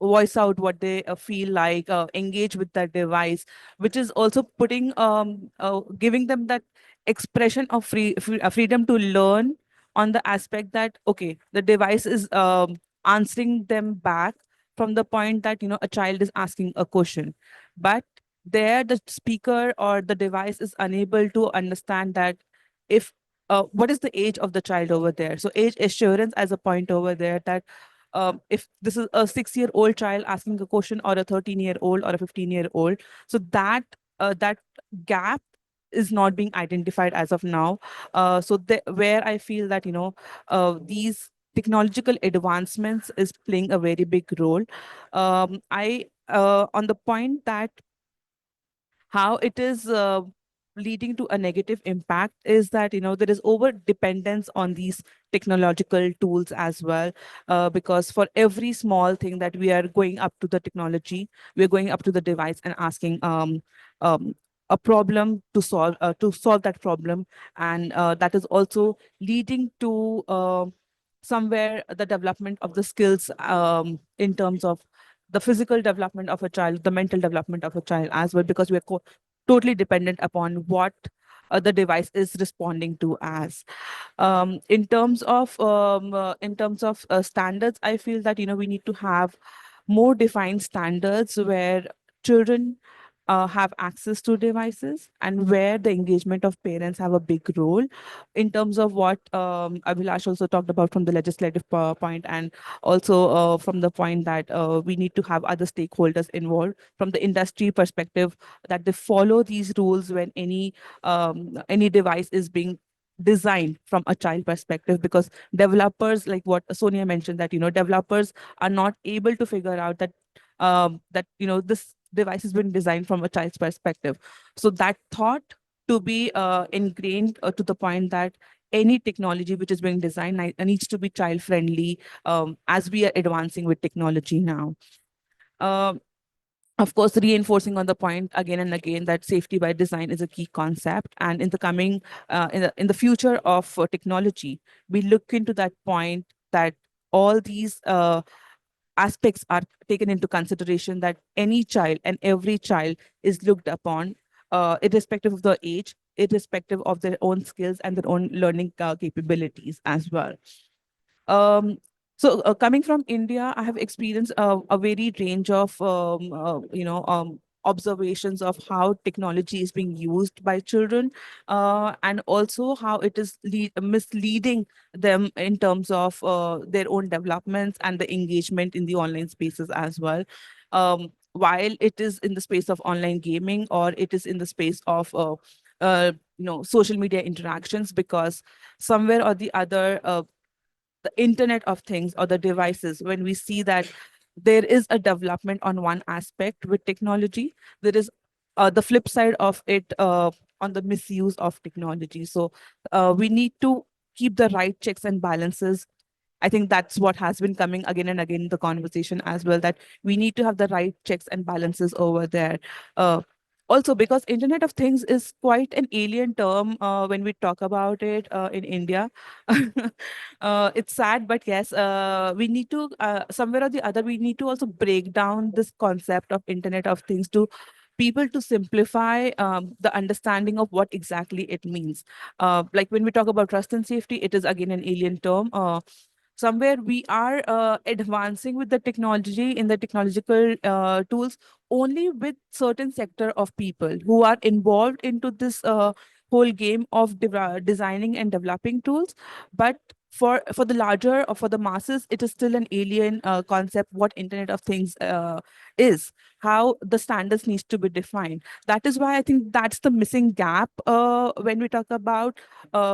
voice out what they feel like, engage with that device, which is also giving them that expression of freedom to learn, on the aspect that, okay, the device is answering them back from the point that, a child is asking a question, but there the speaker or the device is unable to understand that if what is the age of the child over there. So age assurance as a point over there, that if this is a 6-year-old child asking a question, or a 13-year-old or a 15-year-old, so that gap is not being identified as of now. Where I feel that these technological advancements is playing a very big role. I On the point that how it is leading to a negative impact is that there is over dependence on these technological tools as well, because for every small thing that we are going up to the technology, we are going up to the device and asking um, a problem to solve that problem, and that is also leading to somewhere the development of the skills, in terms of the physical development of a child, the mental development of a child as well, because we are totally dependent upon what the device is responding to as. In terms of standards, I feel that we need to have more defined standards where children have access to devices, and where the engagement of parents have a big role in terms of what Abhilash also talked about from the legislative point, and also from the point that we need to have other stakeholders involved from the industry perspective, that they follow these rules when any device is being designed from a child perspective, because developers, like what Sonia mentioned, that developers are not able to figure out that this device has been designed from a child's perspective. So that thought to be ingrained to the point that any technology which is being designed needs to be child friendly, as we are advancing with technology now. Of course, reinforcing on the point again and again that safety by design is a key concept, and in the coming in the future of technology, we look into that point that all these aspects are taken into consideration, that any child and every child is looked upon, irrespective of the age, irrespective of their own skills and their own learning capabilities as well. Um, so coming from India, I have experienced a varied range of observations of how technology is being used by children, and also how it is misleading them in terms of their own developments and the engagement in the online spaces as well. While it is in the space of online gaming, or it is in the space of social media interactions, because somewhere or the other, the Internet of Things or the devices, when we see that there is a development on one aspect with technology, there is the flip side of it on the misuse of technology. So we need to keep the right checks and balances. I think that's what has been coming again and again in the conversation as well, that we need to have the right checks and balances over there. Uh, Also, because Internet of Things is quite an alien term when we talk about it in India. It's sad, but yes, we need to, somewhere or the other, we need to also break down this concept of Internet of Things to people, to simplify the understanding of what exactly it means. Like when we talk about trust and safety, it is again an alien term. Somewhere we are advancing with the technology in the technological tools only with certain sector of people who are involved into this whole game of designing and developing tools. But for the larger, or for the masses, it is still an alien concept what Internet of Things is, how the standards needs to be defined. That is why I think that's the missing gap when we talk about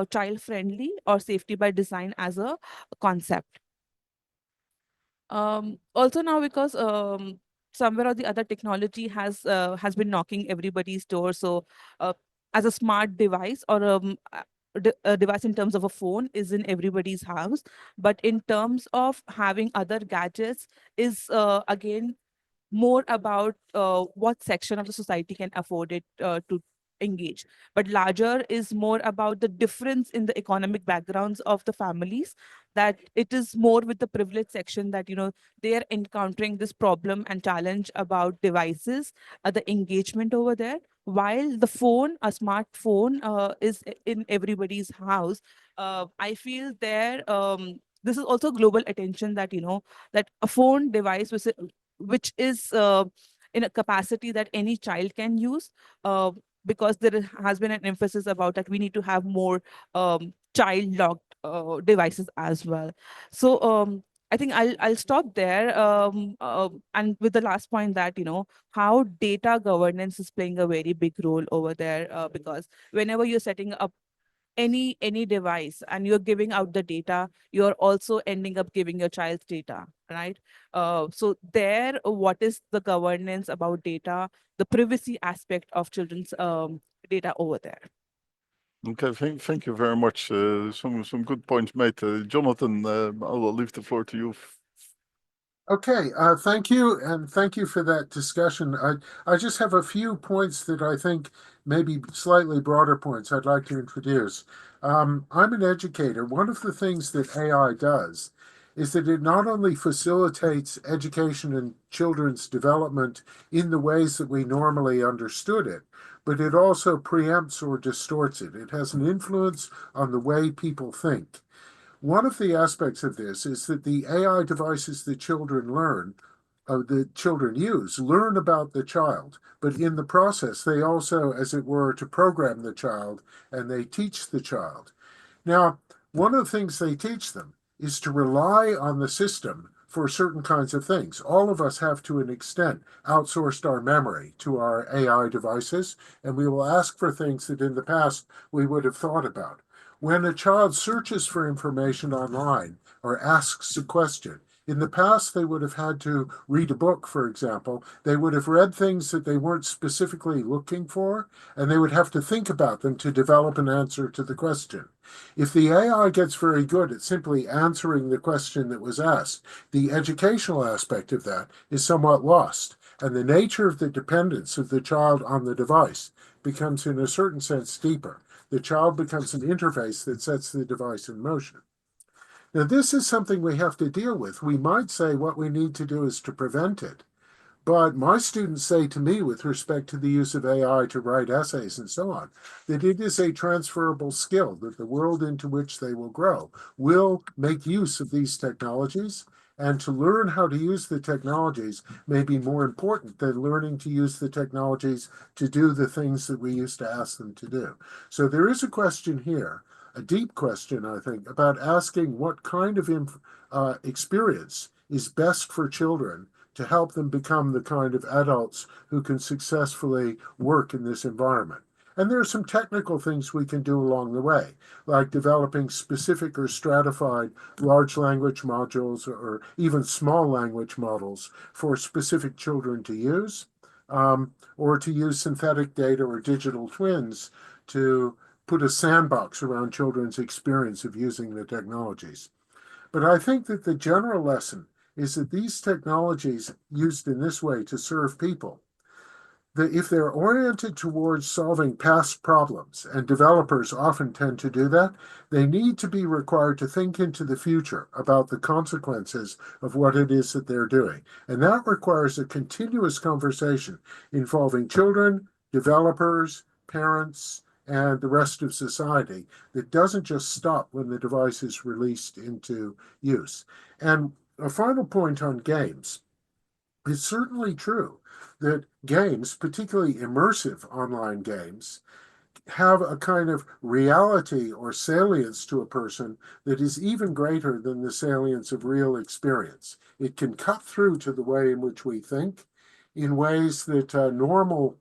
child friendly or safety by design as a concept. Also now, because somewhere or the other, technology has been knocking everybody's door. So as a smart device, or a device in terms of a phone is in everybody's house, but in terms of having other gadgets is again more about what section of the society can afford it to engage. But larger is more about the difference in the economic backgrounds of the families, that it is more with the privileged section that they are encountering this problem and challenge about devices, the engagement over there, while the phone, a smartphone, is in everybody's house. I feel there, this is also global attention, that that a phone device which is in a capacity that any child can use, because has been an emphasis about that we need to have more child locked devices as well. So I think I'll stop there, and with the last point, that how data governance is playing a very big role over there, because whenever you're setting up any device and you're giving out the data, you're also ending up giving your child's data, right? So there, what is the governance about data, the privacy aspect of children's data over there? Okay, thank you very much. Some good points made. Jonathan, I will leave the floor to you. Okay, thank you, and thank you for that discussion. I just have a few points that I think maybe slightly broader points I'd like to introduce. I'm an educator. One of the things that AI does is that it not only facilitates education and children's development in the ways that we normally understood it, but it also preempts or distorts it. It has an influence on the way people think. One of the aspects of this is that the AI devices that children learn the children use learn about the child, but in the process, they also, as it were, to program the child, and they teach the child. Now, one of the things they teach them is to rely on the system for certain kinds of things. All of us have, to an extent, outsourced our memory to our AI devices, and we will ask for things that in the past we would have thought about. When a child searches for information online or asks a question, in the past, they would have had to read a book, for example. They would have read things that they weren't specifically looking for, and they would have to think about them to develop an answer to the question. If the AI gets very good at simply answering the question that was asked, the educational aspect of that is somewhat lost, and the nature of the dependence of the child on the device becomes, in a certain sense, deeper. The child becomes an interface that sets the device in motion. Now, this is something we have to deal with. We might say what we need to do is to prevent it. But my students say to me, with respect to the use of AI to write essays and so on, that it is a transferable skill, that the world into which they will grow will make use of these technologies. And to learn how to use the technologies may be more important than learning to use the technologies to do the things that we used to ask them to do. So there is a question here, a deep question, I think, about asking what kind of experience is best for children to help them become the kind of adults who can successfully work in this environment. And there are some technical things we can do along the way, like developing specific or stratified large language modules or even small language models for specific children to use, or to use synthetic data or digital twins to put a sandbox around children's experience of using the technologies. But I think that the general lesson is that these technologies used in this way to serve people, that if they're oriented towards solving past problems, and developers often tend to do that, they need to be required to think into the future about the consequences of what it is that they're doing. And that requires a continuous conversation involving children, developers, parents, and the rest of society that doesn't just stop when the device is released into use. And a final point on games. It's certainly true that games, particularly immersive online games, have a kind of reality or salience to a person that is even greater than the salience of real experience. It can cut through to the way in which we think in ways that normal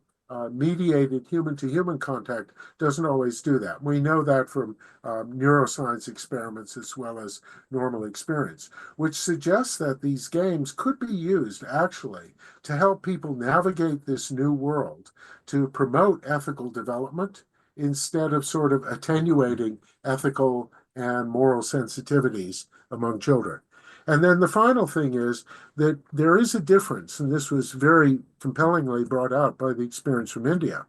mediated human-to-human contact doesn't always do that. We know that from neuroscience experiments as well as normal experience, which suggests that these games could be used actually to help people navigate this new world, to promote ethical development instead of sort of attenuating ethical and moral sensitivities among children. And then the final thing is that there is a difference, and this was very compellingly brought out by the experience from India,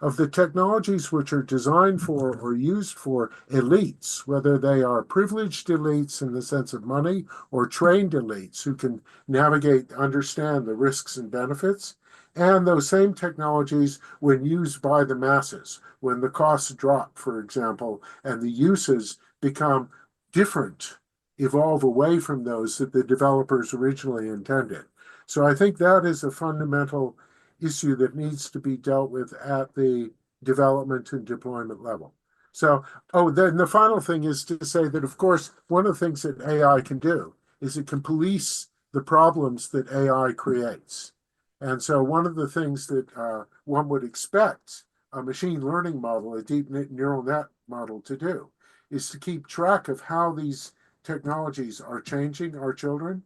of the technologies which are designed for or used for elites, whether they are privileged elites in the sense of money or trained elites who can navigate, understand the risks and benefits, and those same technologies when used by the masses, when the costs drop, for example, and the uses become different, evolve away from those that the developers originally intended. So I think that is a fundamental issue that needs to be dealt with at the development and deployment level. So, then the final thing is to say that, of course, one of the things that AI can do is it can police the problems that AI creates. And so one of the things that one would expect a machine learning model, a deep neural net model to do, is to keep track of how these technologies are changing our children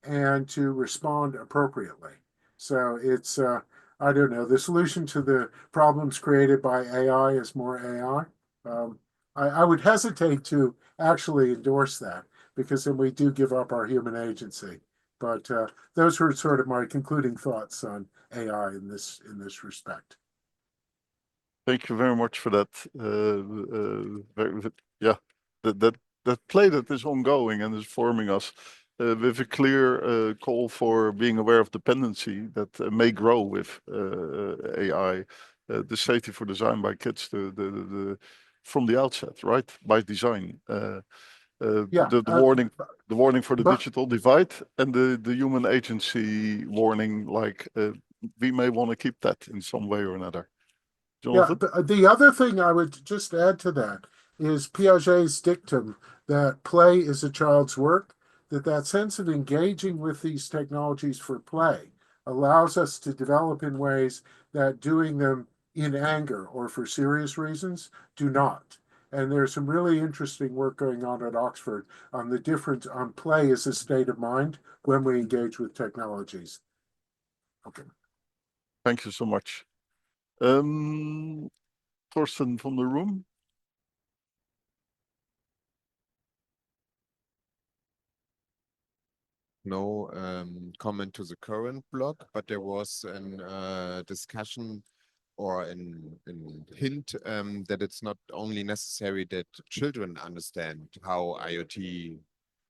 and to respond appropriately. So it's, I don't know, the solution to the problems created by AI is more AI. I would hesitate to actually endorse that because then we do give up our human agency. But those were sort of my concluding thoughts on AI in this respect. Thank you very much for that. Yeah, that play that is ongoing and is forming us with a clear call for being aware of dependency that may grow with AI. The safety for design by kids from the outset, right? By design. Yeah, the warning for the but- digital divide and the human agency warning, like we may want to keep that in some way or another. Yeah, Jonathan? the other thing I would just add to that is Piaget's dictum that play is a child's work, that sense of engaging with these technologies for play allows us to develop in ways that doing them in anger or for serious reasons do not. And there's some really interesting work going on at Oxford on the difference on play as a state of mind when we engage with technologies. Okay. Thank you so much. Thorsten from the room. No comment to the current block, but there was a discussion or an hint that it's not only necessary that children understand how IoT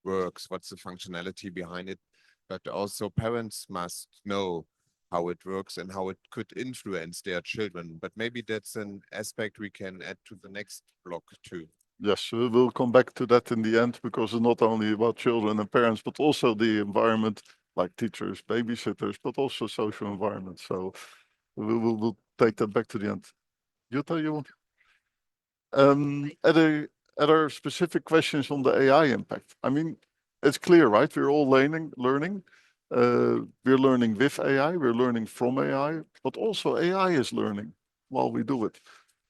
works, what's the functionality behind it, but also parents must know how it works and how it could influence their children. But maybe that's an aspect we can add to the next block too. Yes, we'll come back to that in the end, because it's not only about children and parents, but also the environment, like teachers, babysitters, but also social environment. So we'll take that back to the end. Jutta, you want? Other specific questions on the AI impact. I mean, it's clear, right? We're all learning. We're learning with AI, we're learning from AI, but also AI is learning while we do it.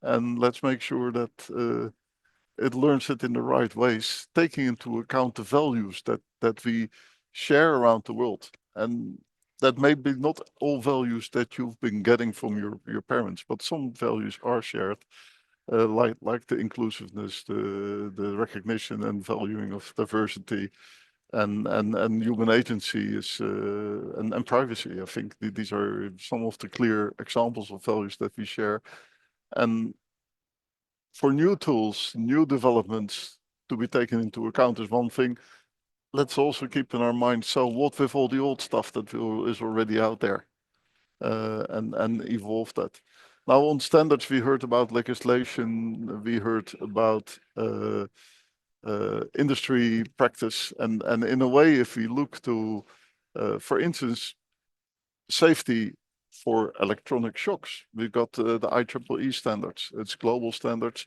And let's make sure that it learns it in the right ways, taking into account the values that we share around the world. And that may be not all values that you've been getting from your parents, but some values are shared, like the inclusiveness, the recognition and valuing of diversity, and human agency is and privacy. I think these are some of the clear examples of values that we share. And for new tools, new developments to be taken into account is one thing. Let's also keep in our mind, so what with all the old stuff that is already out there, and evolve that. Now on standards, we heard about legislation, we heard about industry practice, and in a way, if we look to, for instance, safety for electronic shocks, we got the IEEE standards. It's global standards.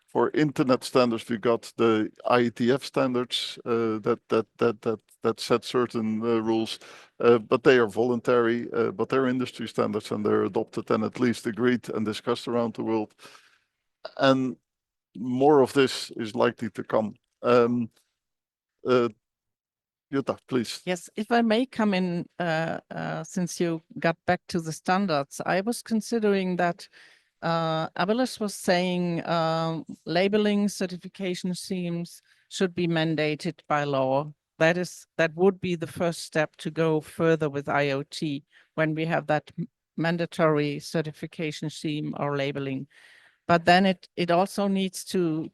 For internet standards, we got the IETF standards that set certain rules, but they are voluntary, but they're industry standards and they're adopted and at least agreed and discussed around the world. And more of this is likely to come. Jutta, please. Yes, if I may come in, since you got back to the standards, I was considering that Abeles was saying labeling certification schemes should be mandated by law. That would be the first step to go further with IoT when we have that mandatory certification scheme or labeling. But then it also needs to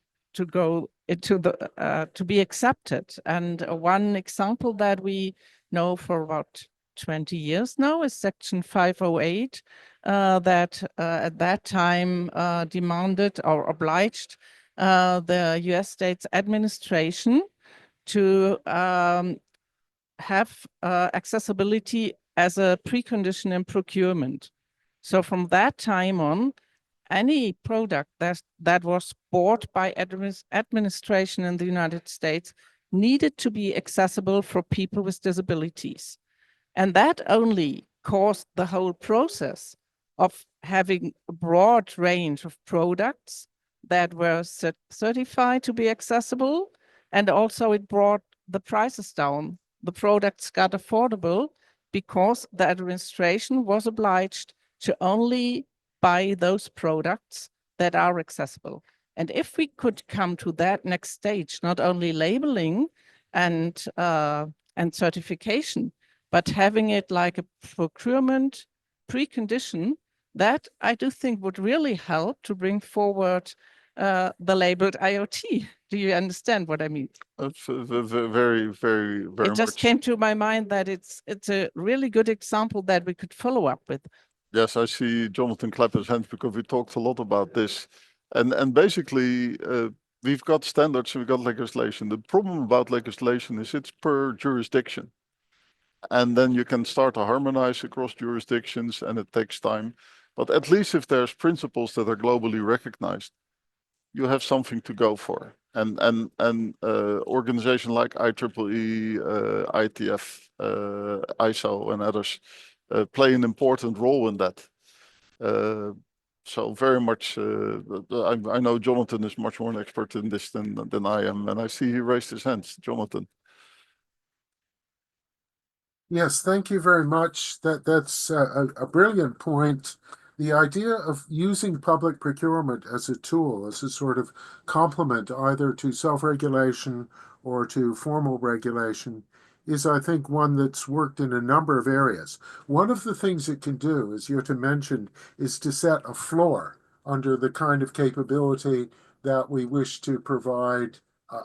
go into the to be accepted. And one example that we know for about 20 years now is Section 508 that at that time demanded or obliged the US States administration to have accessibility as a precondition in procurement. So from that time on, any product that was bought by administration in the United States needed to be accessible for people with disabilities. And that only caused the whole process of having a broad range of products that were certified to be accessible. And also it brought the prices down. The products got affordable because the administration was obliged to only buy those products that are accessible. And if we could come to that next stage, not only labeling and certification, but having it like a procurement precondition, that I do think would really help to bring forward the labeled IoT. Do you understand what I mean? That's very, very It just much. came to my mind that it's a really good example that we could follow up with. Yes, I see Jonathan clap his hands because we talked a lot about this. And basically, we've got standards, we've got legislation. The problem about legislation is it's per jurisdiction. And then you can start to harmonize across jurisdictions and it takes time. But at least if there's principles that are globally recognized, you have something to go for. And organizations like IEEE, ITF, ISO and others play an important role in that. So very much, I know Jonathan is much more an expert in this than I am, and I see he raised his hands. Jonathan. Yes, thank you very much. That's a brilliant point. The idea of using public procurement as a tool, as a sort of complement either to self-regulation or to formal regulation, is, I think, one that's worked in a number of areas. One of the things it can do, as Jutta mentioned, is to set a floor under the kind of capability that we wish to provide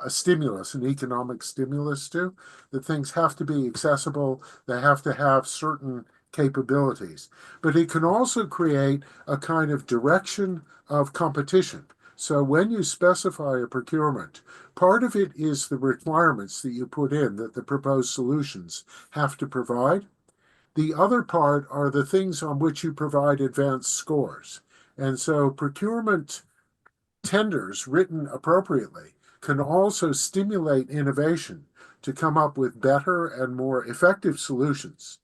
a stimulus, an economic stimulus to, that things have to be accessible, they have to have certain capabilities. But it can also create a kind of direction of competition. So when you specify a procurement, part of it is the requirements that you put in that the proposed solutions have to provide. The other part are the things on which you provide advanced scores. And so procurement tenders written appropriately can also stimulate innovation to come up with better and more effective solutions.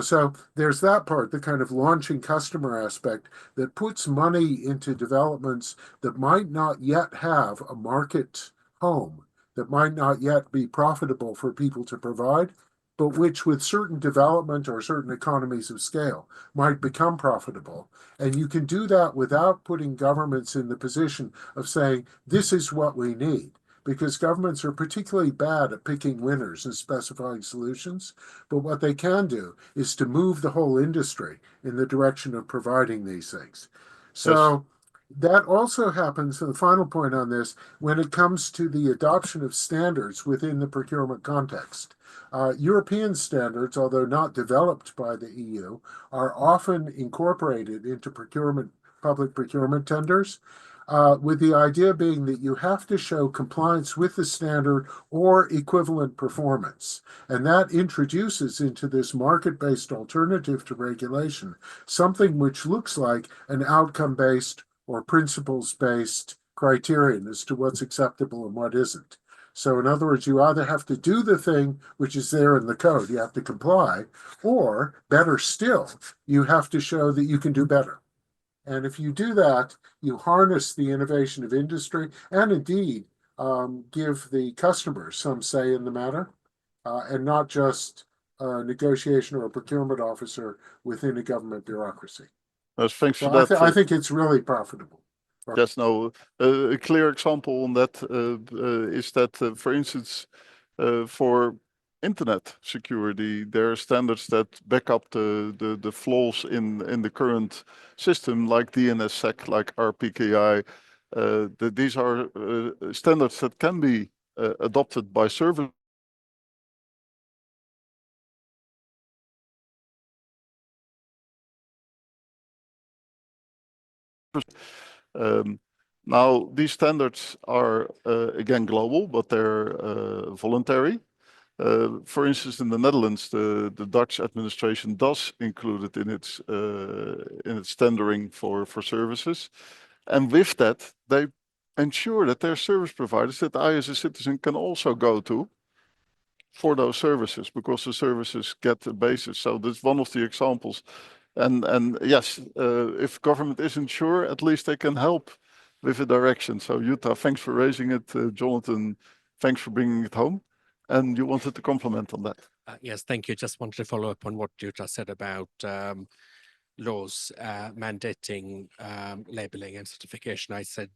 So there's that part, the kind of launching customer aspect that puts money into developments that might not yet have a market home, that might not yet be profitable for people to provide, but which with certain development or certain economies of scale might become profitable. And you can do that without putting governments in the position of saying, this is what we need, because governments are particularly bad at picking winners and specifying solutions. But what they can do is to move the whole industry in the direction of providing these things. So that also happens, and the final point on this, when it comes to the adoption of standards within the procurement context. European standards, although not developed by the EU, are often incorporated into public procurement tenders, with the idea being that you have to show compliance with the standard or equivalent performance. And that introduces into this market-based alternative to regulation something which looks like an outcome-based or principles-based criterion as to what's acceptable and what isn't. So in other words, you either have to do the thing which is there in the code, you have to comply, or better still, you have to show that you can do better. And if you do that, you harness the innovation of industry and indeed give the customers some say in the matter, and not just a negotiation or a procurement officer within a government bureaucracy. Thanks for So that. I think it's really profitable. Yes, no, a clear example on that is that, for instance, for internet security, there are standards that back up the flaws in the current system, like DNSSEC, like RPKI. These are standards that can be adopted by service. Now, these standards are, again, global, but they're voluntary. For instance, in the Netherlands, the Dutch administration does include it in its tendering for services. And with that, they ensure that their service providers that I as a citizen can also go to for those services, because the services get a basis. So that's one of the examples. And yes, if government isn't sure, at least they can help with a direction. So Jutta, thanks for raising it. Jonathan, thanks for bringing it home. And you wanted to comment on that. Yes, thank you. Just wanted to follow up on what Jutta said about laws mandating labeling and certification. I said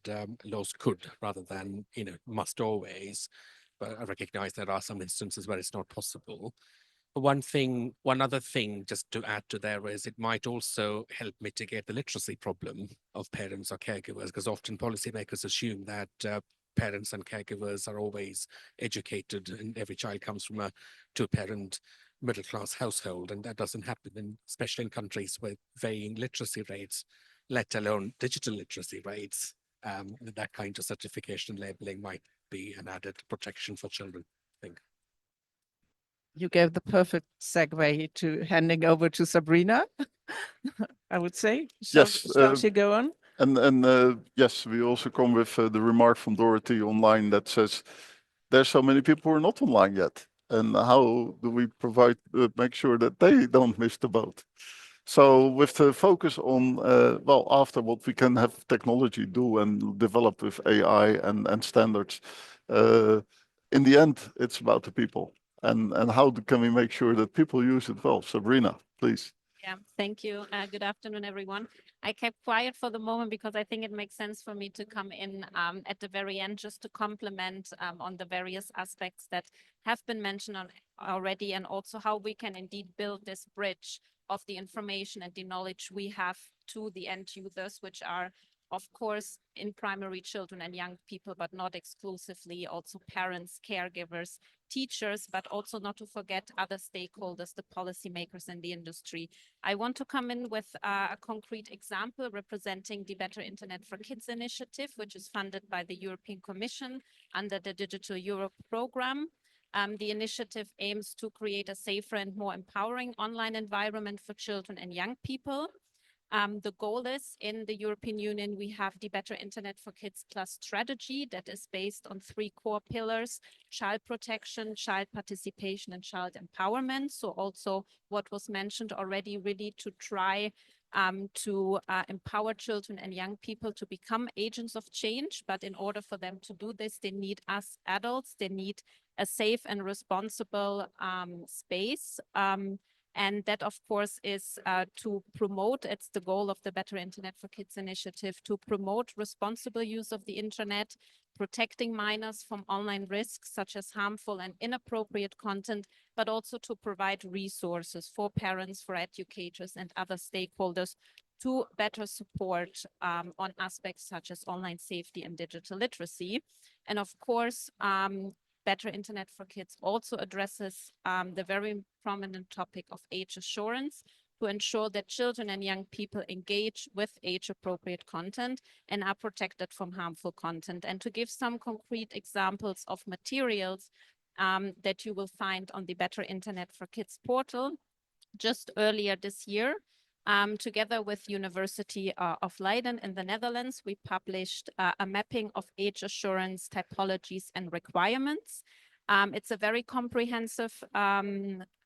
laws could rather than, must always, but I recognize there are some instances where it's not possible. One other thing just to add to there is it might also help mitigate the literacy problem of parents or caregivers, because often policymakers assume that parents and caregivers are always educated and every child comes from a two-parent middle-class household, and that doesn't happen, especially in countries with varying literacy rates, let alone digital literacy rates. that kind of certification labeling might be an added protection for children, I think. You gave the perfect segue to handing over to Sabrina, I would say. Yes, Shall she go on? And yes, we also come with the remark from Dorothy online that says there's so many people who are not online yet, and how do we provide make sure that they don't miss the boat? So with the focus on well, after what we can have technology do and develop with AI and standards, in the end it's about the people, and how can we make sure that people use it well? Sabrina, please. Yeah, thank you. Good afternoon, everyone. I kept quiet for the moment because I think it makes sense for me to come in at the very end just to complement on the various aspects that have been mentioned already, and also how we can indeed build this bridge of the information and the knowledge we have to the end users, which are, of course, in primary children and young people, but not exclusively, also parents, caregivers, teachers, but also not to forget other stakeholders, the policymakers in the industry. I want to come in with a concrete example representing the Better Internet for Kids initiative, which is funded by the European Commission under the Digital Europe program. The initiative aims to create a safer and more empowering online environment for children and young people. The goal is, in the European Union, we have the Better Internet for Kids Plus strategy that is based on 3 core pillars: child protection, child participation, and child empowerment. So also what was mentioned already, really to try to empower children and young people to become agents of change. But in order for them to do this, they need us adults, they need a safe and responsible space. And that, of course, is to promote, it's the goal of the Better Internet for Kids initiative, to promote responsible use of the internet, protecting minors from online risks such as harmful and inappropriate content, but also to provide resources for parents, for educators, and other stakeholders to better support on aspects such as online safety and digital literacy. And of course, Better Internet for Kids also addresses the very prominent topic of age assurance, to ensure that children and young people engage with age-appropriate content and are protected from harmful content. And to give some concrete examples of materials that you will find on the Better Internet for Kids portal, just earlier this year, together with University of Leiden in the Netherlands, we published a mapping of age assurance typologies and requirements. It's a very comprehensive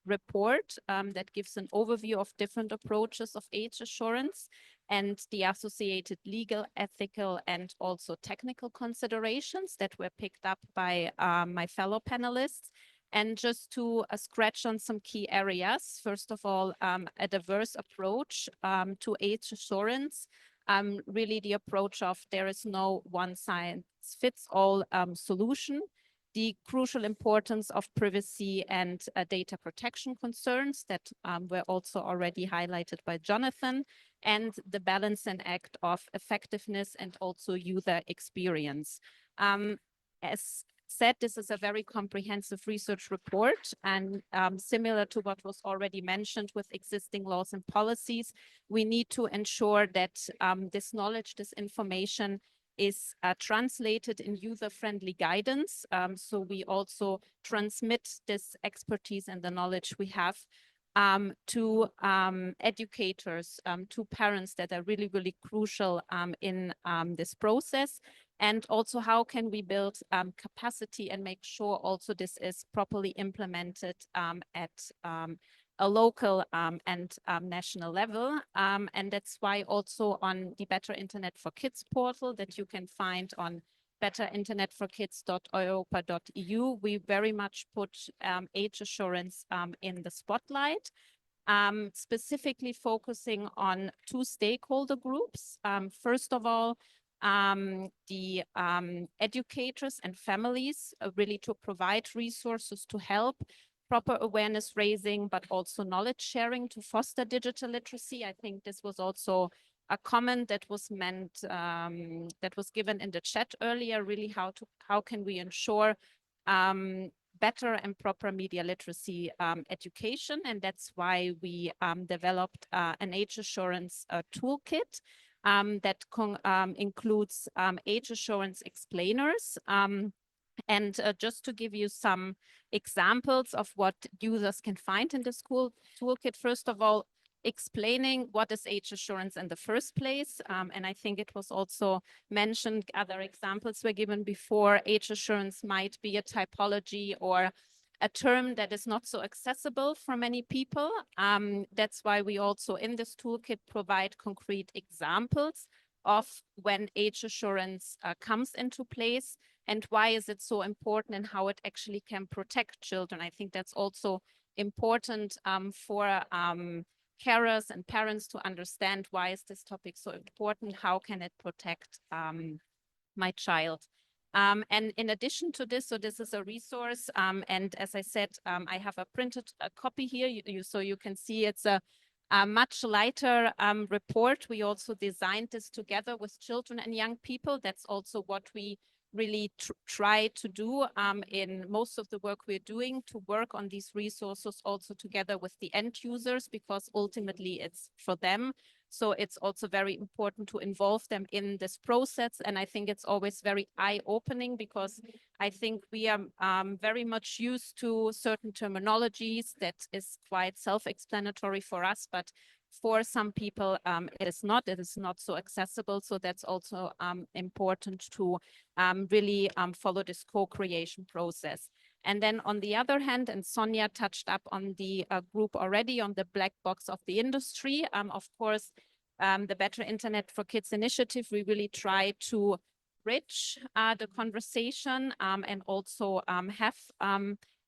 report that gives an overview of different approaches of age assurance and the associated legal, ethical, and also technical considerations that were picked up by my fellow panelists. And just to scratch on some key areas, first of all, a diverse approach to age assurance. Really the approach of there is no one size fits all solution. The crucial importance of privacy and data protection concerns that were also already highlighted by Jonathan, and the balance and act of effectiveness and also user experience. As said, this is a very comprehensive research report, and similar to what was already mentioned with existing laws and policies, we need to ensure that this knowledge, this information is translated in user-friendly guidance. So we also transmit this expertise and the knowledge we have to educators, to parents that are really, really crucial in this process. And also, how can we build capacity and make sure also this is properly implemented at a local and national level. And that's why also on the Better Internet for Kids portal that you can find on betterinternetforkids.europa.eu, we very much put age assurance in the spotlight. Specifically focusing on 2 stakeholder groups. First of all, the educators and families, really to provide resources to help proper awareness raising, but also knowledge sharing to foster digital literacy. I think this was also a comment that was meant, that was given in the chat earlier, really how can we ensure better and proper media literacy education. And that's why we developed an age assurance toolkit, that includes age assurance explainers. And just to give you some examples of what users can find in the school toolkit, first of all, explaining what is age assurance in the first place. And I think it was also mentioned, other examples were given before. Age assurance might be a typology or a term that is not so accessible for many people. That's why we also in this toolkit provide concrete examples of when age assurance comes into place and why is it so important and how it actually can protect children. I think that's also important for carers and parents to understand why is this topic so important, how can it protect my child. And in addition to this, so this is a resource, and as I said, I have a printed copy here, so you can see it's a much lighter report. We also designed this together with children and young people. That's also what we really try to do in most of the work we're doing, to work on these resources also together with the end users, because ultimately it's for them. So it's also very important to involve them in this process. And I think it's always very eye-opening, because I think we are very much used to certain terminologies that is quite self-explanatory for us, but for some people, it is not so accessible. So that's also important to really follow this co-creation process. And then on the other hand, and Sonia touched up on the group already, on the black box of the industry, of course, the Better Internet for Kids initiative, we really try to bridge the conversation and also have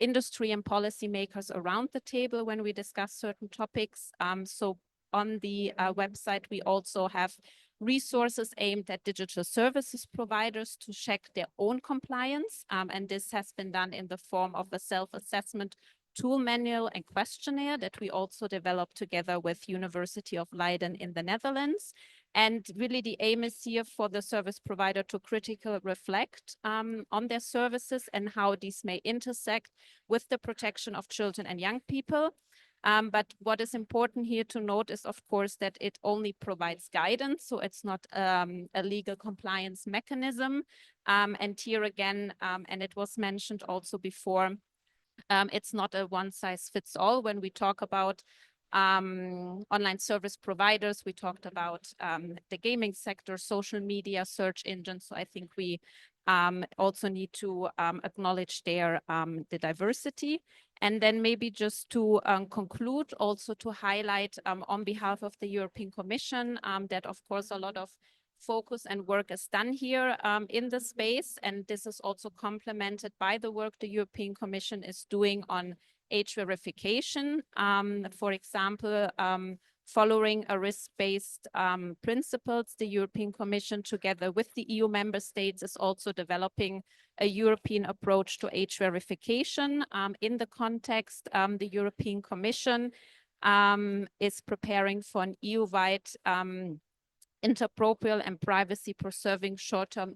industry and policymakers around the table when we discuss certain topics. So on the website, we also have resources aimed at digital services providers to check their own compliance. And this has been done in the form of a self-assessment tool manual and questionnaire that we also developed together with University of Leiden in the Netherlands. And really the aim is here for the service provider to critically reflect on their services and how these may intersect with the protection of children and young people. But what is important here to note is, of course, that it only provides guidance. So it's not a legal compliance mechanism. And here again, and it was mentioned also before, it's not a one size fits all. When we talk about online service providers, we talked about the gaming sector, social media, search engines. So I think we also need to acknowledge there the diversity. And then maybe just to conclude, also to highlight on behalf of the European Commission that of course a lot of focus and work is done here in the space. And this is also complemented by the work the European Commission is doing on age verification. For example, following a risk-based principles, the European Commission, together with the EU member states, is also developing a European approach to age verification. In the context, the European Commission is preparing for an EU-wide interoperable and privacy-preserving short-term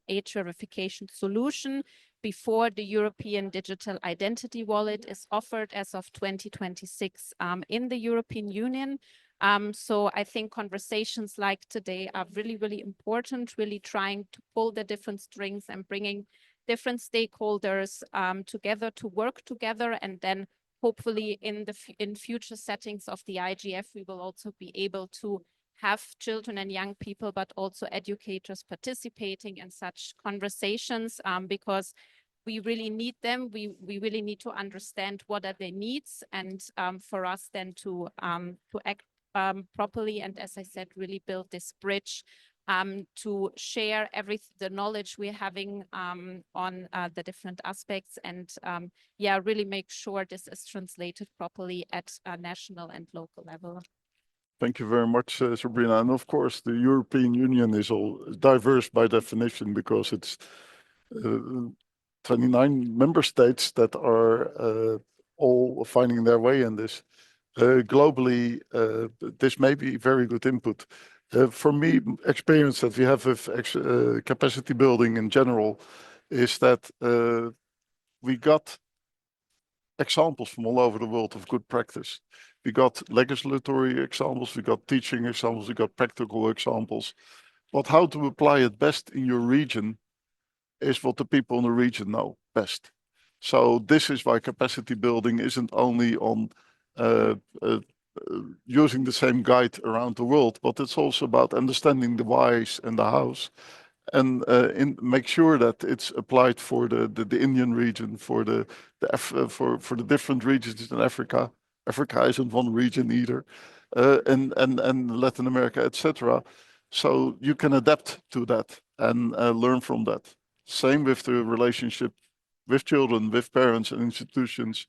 age verification solution before the European Digital Identity Wallet is offered as of 2026 in the European Union. So I think conversations like today are really, really important, really trying to pull the different strings and bringing different stakeholders together to work together. And then hopefully in future settings of the IGF, we will also be able to have children and young people, but also educators participating in such conversations because we really need them. We really need to understand what are their needs, and for us then to act properly. And as I said, really build this bridge to share the knowledge we're having on the different aspects, and yeah, really make sure this is translated properly at a national and local level. Thank you very much, Sabrina. And of course, the European Union is all diverse by definition because it's 29 member states that are all finding their way in this. Globally, this may be very good input. For me, experience that we have with capacity building in general is that we got examples from all over the world of good practice. We got legislatory examples, we got teaching examples, we got practical examples. But how to apply it best in your region is what the people in the region know best. So this is why capacity building isn't only on using the same guide around the world, but it's also about understanding the whys and the hows, and make sure that it's applied for the Indian region, for the different regions in Africa. Africa isn't one region either, and Latin America, etc. So you can adapt to that and learn from that. Same with the relationship with children, with parents and institutions.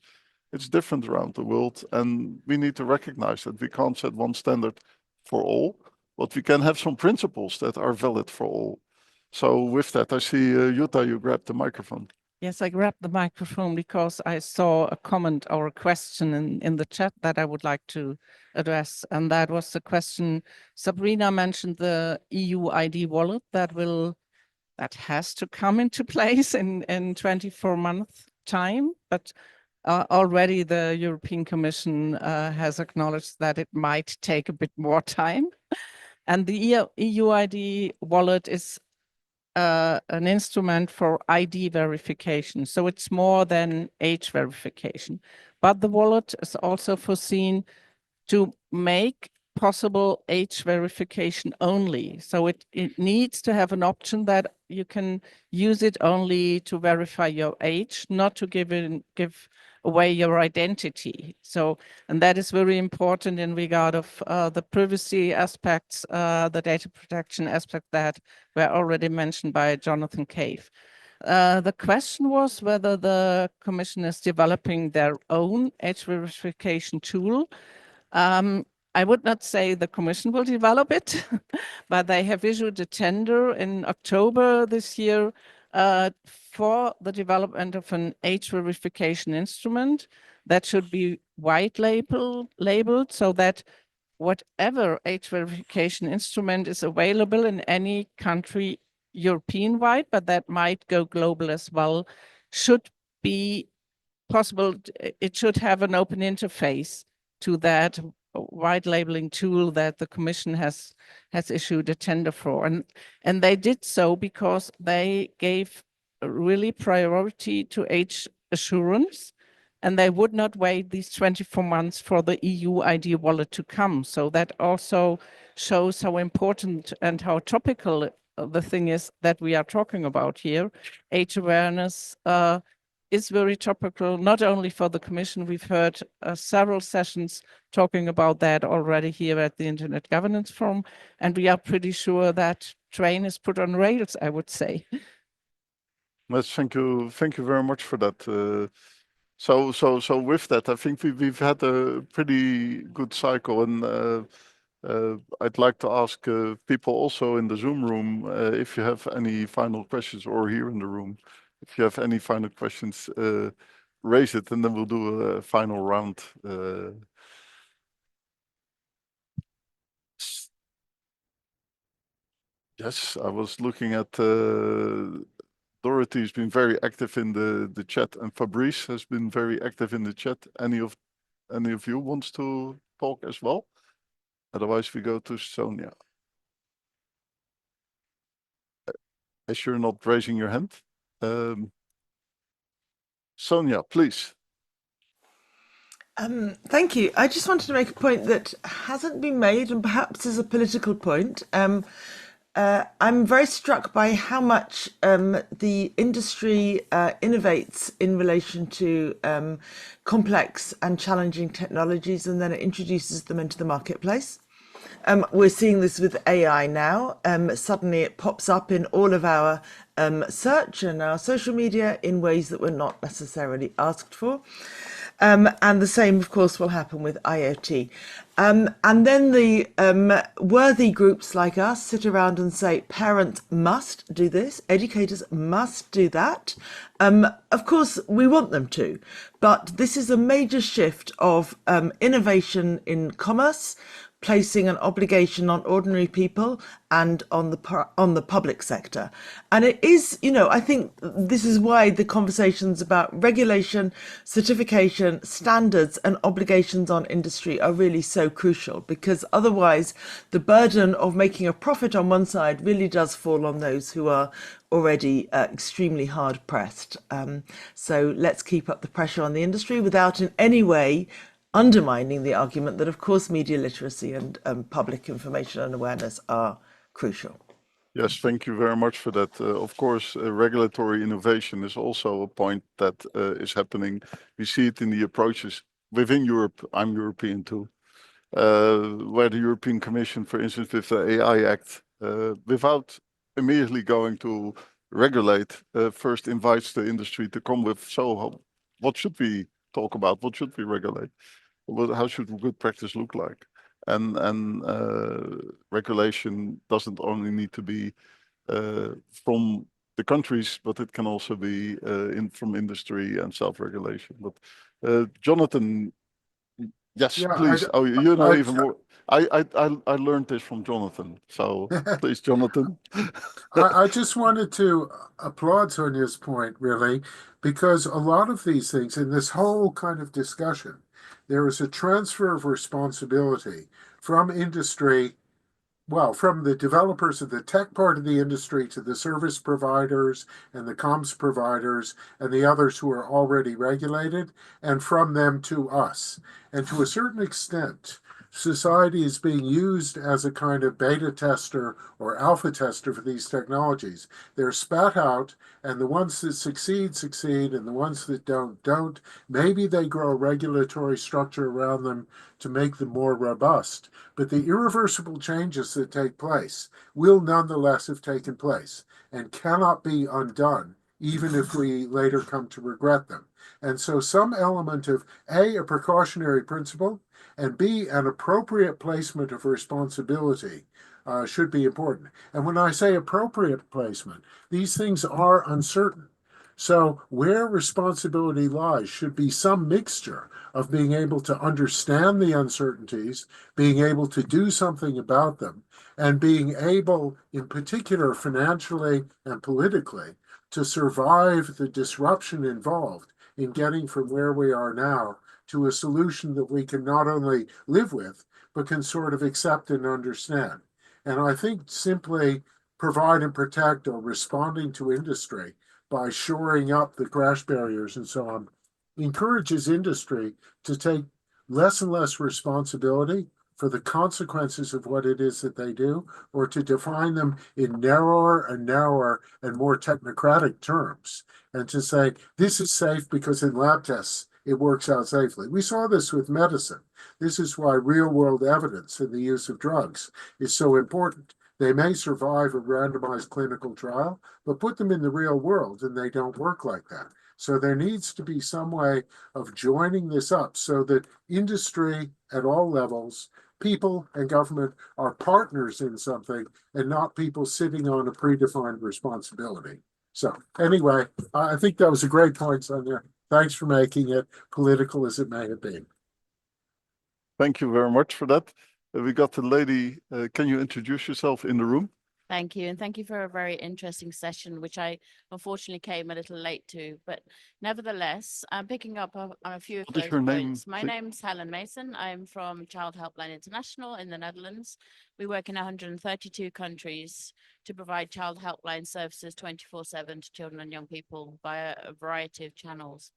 It's different around the world, and we need to recognize that we can't set one standard for all, but we can have some principles that are valid for all. So with that, I see Jutta, you grabbed the microphone. Yes, I grabbed the microphone because I saw a comment or a question in the chat that I would like to address. And that was the question, Sabrina mentioned the EU ID wallet that has to come into place in 24 months time. But already the European Commission has acknowledged that it might take a bit more time. And the EU ID wallet is an instrument for ID verification. So it's more than age verification. But the wallet is also foreseen to make possible age verification only. So it needs to have an option that you can use it only to verify your age, not to give away your identity. So, and that is very important in regard of the privacy aspects, the data protection aspect that were already mentioned by Jonathan Cave. The question was whether the Commission is developing their own age verification tool. I would not say the Commission will develop it, but they have issued a tender in October this year for the development of an age verification instrument that should be white labeled so that whatever age verification instrument is available in any country European-wide, but that might go global as well, should be possible. It should have an open interface to that white labeling tool that the Commission has issued a tender for. And they did so because they gave really priority to age assurance, and they would not wait these 24 months for the EU ID wallet to come. So that also shows how important and how topical the thing is that we are talking about here. Age awareness is very topical, not only for the Commission. We've heard several sessions talking about that already here at the Internet Governance Forum, and we are pretty sure that train is put on rails, I would say. Yes, thank you very much for that. So with that, I think we've had a pretty good cycle, and I'd like to ask people also in the Zoom room if you have any final questions, or here in the room, if you have any final questions, raise it, and then we'll do a final round. Yes, I was looking at Dorothy's been very active in the chat, and Fabrice has been very active in the chat. Any of you wants to talk as well? Otherwise, we go to Sonia. As you're not raising your hand. Sonia, please. Thank you. I just wanted to make a point that hasn't been made, and perhaps is a political point. I'm very struck by how much the industry innovates in relation to complex and challenging technologies, and then it introduces them into the marketplace. We're seeing this with AI now. Suddenly it pops up in all of our search and our social media in ways that were not necessarily asked for. And the same, of course, will happen with IoT. And then the worthy groups like us sit around and say, parents must do this, educators must do that. Of course, we want them to, but this is a major shift of innovation in commerce, placing an obligation on ordinary people and on the public sector. And it is, you know, I think this is why the conversations about regulation, certification, standards and obligations on industry are really so crucial, because otherwise the burden of making a profit on one side really does fall on those who are already extremely hard pressed. So let's keep up the pressure on the industry without in any way undermining the argument that, of course, media literacy and public information and awareness are crucial. Yes, thank you very much for that. Of course, regulatory innovation is also a point that is happening. We see it in the approaches within Europe. I'm European too, where the European Commission, for instance, with the AI Act, without immediately going to regulate, first invites the industry to come with, so what should we talk about? What should we regulate? How should good practice look like? And regulation doesn't only need to be from the countries, but it can also be from industry and self-regulation. But Jonathan, yes, Yeah, please. Oh, you know even more. I learned this from Jonathan. So please, Jonathan. I just wanted to applaud Sonia's point, really, because a lot of these things in this whole kind of discussion, there is a transfer of responsibility from industry, well, from the developers of the tech part of the industry to the service providers and the comms providers and the others who are already regulated, and from them to us. And to a certain extent, society is being used as a kind of beta tester or alpha tester for these technologies. They're spat out, and the ones that succeed, succeed, and the ones that don't. Maybe they grow a regulatory structure around them to make them more robust. But the irreversible changes that take place will nonetheless have taken place and cannot be undone, even if we later come to regret them. And so some element of A, precautionary principle, and B, an appropriate placement of responsibility should be important. And when I say appropriate placement, these things are uncertain. So where responsibility lies should be some mixture of being able to understand the uncertainties, being able to do something about them, and being able, in particular financially and politically, to survive the disruption involved in getting from where we are now to a solution that we can not only live with, but can sort of accept and understand. And I think simply provide and protect or responding to industry by shoring up the crash barriers and so on encourages industry to take less and less responsibility for the consequences of what it is that they do, or to define them in narrower and narrower and more technocratic terms, and to say, this is safe because in lab tests, it works out safely. We saw this with medicine. This is why real-world evidence in the use of drugs is so important. They may survive a randomized clinical trial, but put them in the real world and they don't work like that. So there needs to be some way of joining this up so that industry at all levels, people and government are partners in something and not people sitting on a predefined responsibility. So anyway, I think that was a great point, Sonia. Thanks for making it political as it may have been. Thank you very much for that. We got the lady. Can you introduce yourself in the room? Thank you. And thank you for a very interesting session, which I unfortunately came a little late to. But nevertheless, I'm picking up on a few of What is those your name, points. My please? name's Helen Mason. I'm from Child Helpline International in the Netherlands. We work in 132 countries to provide child helpline services 24/7 to children and young people via a variety of channels.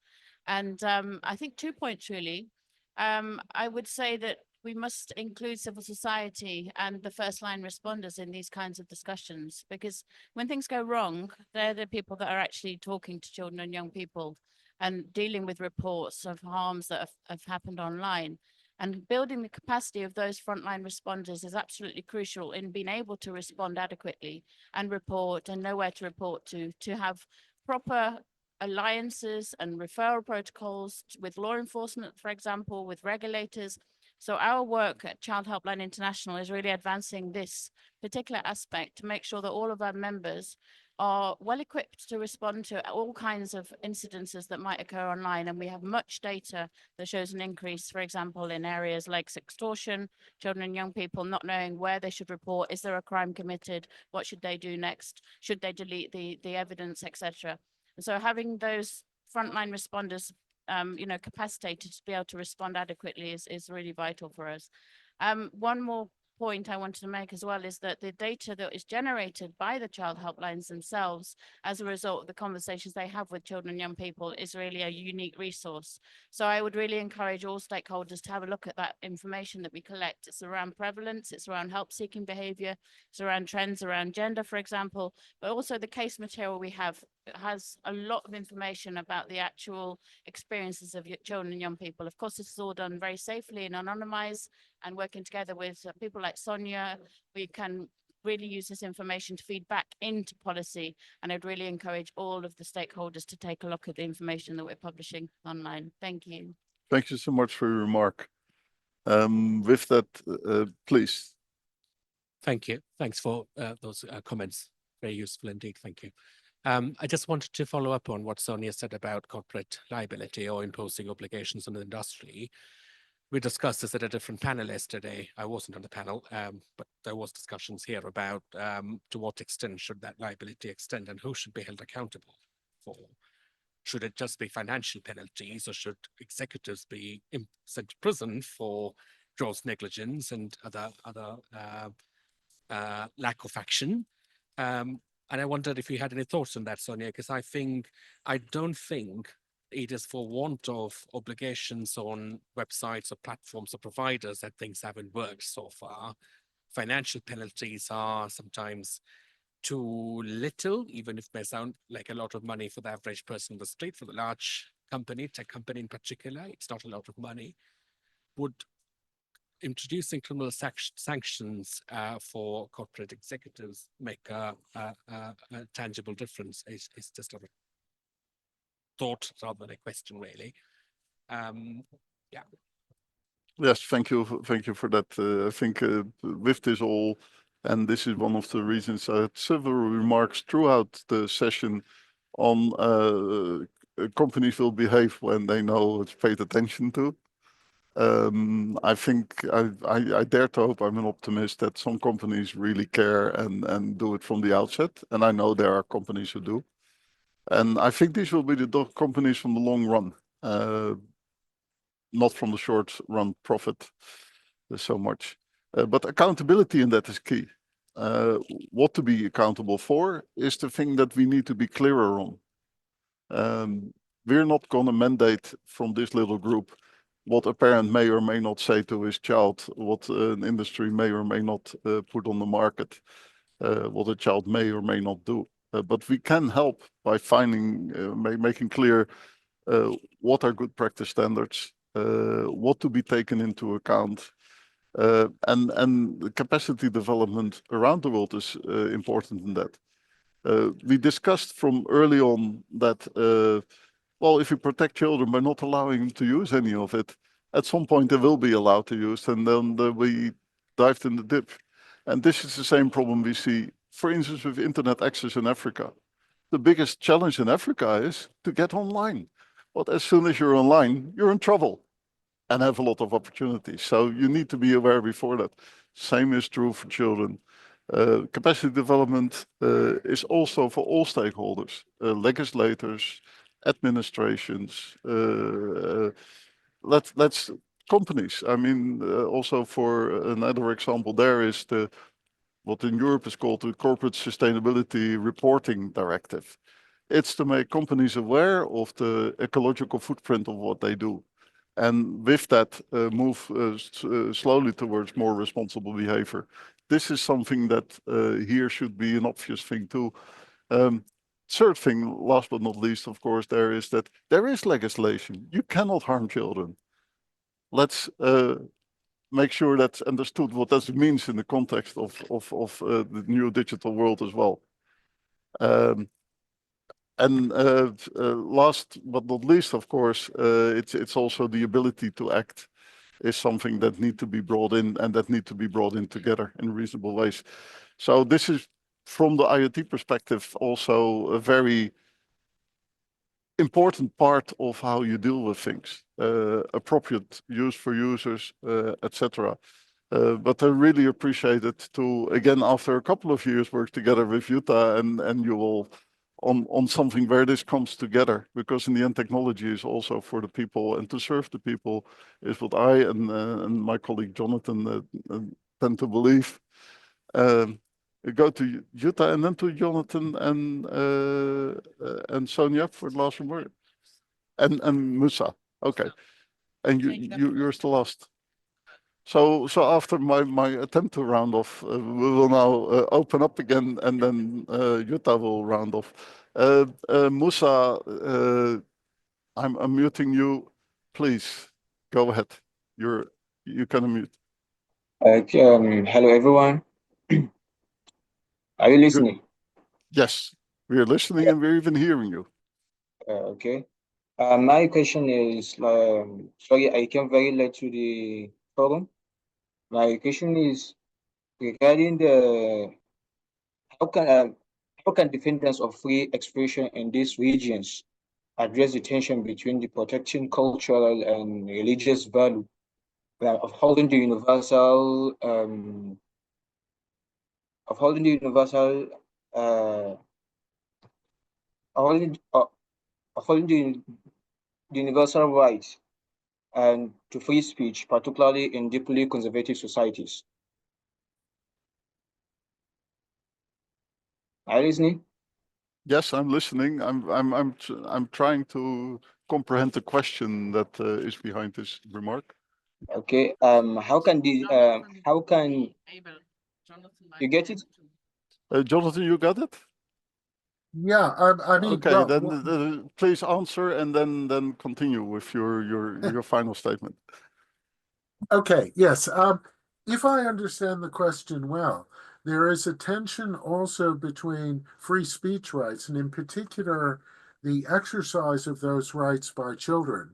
And I think 2 points really. I would say that we must include civil society and the first line responders in these kinds of discussions, because when things go wrong, they're the people that are actually talking to children and young people and dealing with reports of harms that have happened online. And building the capacity of those frontline responders is absolutely crucial in being able to respond adequately and report and know where to report to have proper alliances and referral protocols with law enforcement, for example, with regulators. So our work at Child Helpline International is really advancing this particular aspect to make sure that all of our members are well equipped to respond to all kinds of incidences that might occur online. And we have much data that shows an increase, for example, in areas like extortion, children and young people not knowing where they should report. Is there a crime committed? What should they do next? Should they delete the evidence, etc.? And so having those frontline responders, capacitated to be able to respond adequately is really vital for us. One more point I wanted to make as well is that the data that is generated by the child helplines themselves as a result of the conversations they have with children and young people is really a unique resource. So I would really encourage all stakeholders to have a look at that information that we collect. It's around prevalence, it's around help-seeking behavior, it's around trends around gender, for example, but also the case material we have has a lot of information about the actual experiences of children and young people. Of course, this is all done very safely and anonymized, and working together with people like Sonia, we can really use this information to feed back into policy. And I'd really encourage all of the stakeholders to take a look at the information that we're publishing online. Thank you. Thank you so much for your remark. With that, please. Thank you. Thanks for those comments. Very useful indeed. Thank you. I just wanted to follow up on what Sonia said about corporate liability or imposing obligations on the industry. We discussed this at a different panel yesterday. I wasn't on the panel, but there was discussions here about to what extent should that liability extend and who should be held accountable for. Should it just be financial penalties, or should executives be sent to prison for gross negligence and other lack of action? And I wondered if you had any thoughts on that, Sonia, because I don't think it is for want of obligations on websites or platforms or providers that things haven't worked so far. Financial penalties are sometimes too little, even if they sound like a lot of money for the average person on the street. For the large company, tech company in particular, it's not a lot of money. Would introducing criminal sanctions for corporate executives make a tangible difference? Is just a thought rather than a question, really. Yeah. Yes, thank you for that. I think with this all, and this is one of the reasons I had several remarks throughout the session on companies will behave when they know it's paid attention to. I think I dare to hope, I'm an optimist, that some companies really care and do it from the outset. And I know there are companies who do. And I think these will be the companies from the long run, not from the short run profit so much. But accountability in that is key. What to be accountable for is the thing that we need to be clearer on. We're not going to mandate from this little group what a parent may or may not say to his child, what an industry may or may not put on the market, what a child may or may not do. But we can help by making clear what are good practice standards, what to be taken into account, and the capacity development around the world is important in that. We discussed from early on that, well, if you protect children by not allowing them to use any of it, at some point they will be allowed to use, and then we dived in the dip. And this is the same problem we see, for instance, with internet access in Africa. The biggest challenge in Africa is to get online. But as soon as you're online, you're in trouble and have a lot of opportunities. So you need to be aware before that. Same is true for children. Capacity development is also for all stakeholders, legislators, administrations, let's companies. I mean, also for another example, there is what in Europe is called the Corporate Sustainability Reporting Directive. It's to make companies aware of the ecological footprint of what they do. And with that, move slowly towards more responsible behavior. This is something that here should be an obvious thing too. Third thing, last but not least, of course, there is legislation. You cannot harm children. Let's make sure that's understood what that means in the context of the new digital world as well. And last but not least, of course, it's also the ability to act is something that need to be brought in, and that need to be brought in together in reasonable ways. So this is from the IoT perspective, also a very important part of how you deal with things, appropriate use for users, etc. But I really appreciate it to, again, after a couple of years, work together with Jutta and you all on something where this comes together, because in the end, technology is also for the people, and to serve the people is what I and my colleague Jonathan tend to believe. Go to Jutta and then to Jonathan and Sonia for the last word, and Musa. Okay, and you're still last. So after my attempt to round off, we will now open up again, and then Jutta will round off. Musa, I'm unmuting you. Please go ahead. You can unmute. Hello everyone. Are you listening? Yes, we are listening and we're even hearing you. Okay. My question is, sorry, I came very late to the forum. My question is regarding how can defenders of free expression in these regions address the tension between the protecting cultural and religious value of holding the universal uh, holding, holding the universal rights and to free speech, particularly in deeply conservative societies. Are you listening? Yes, I'm listening. I'm trying to comprehend the question that is behind this remark. Okay. How can you get it? Jonathan, you got it? Yeah, I mean, Okay, well, then please answer and then continue with your final statement. okay, yes. If I understand the question well, there is a tension also between free speech rights, and in particular, the exercise of those rights by children,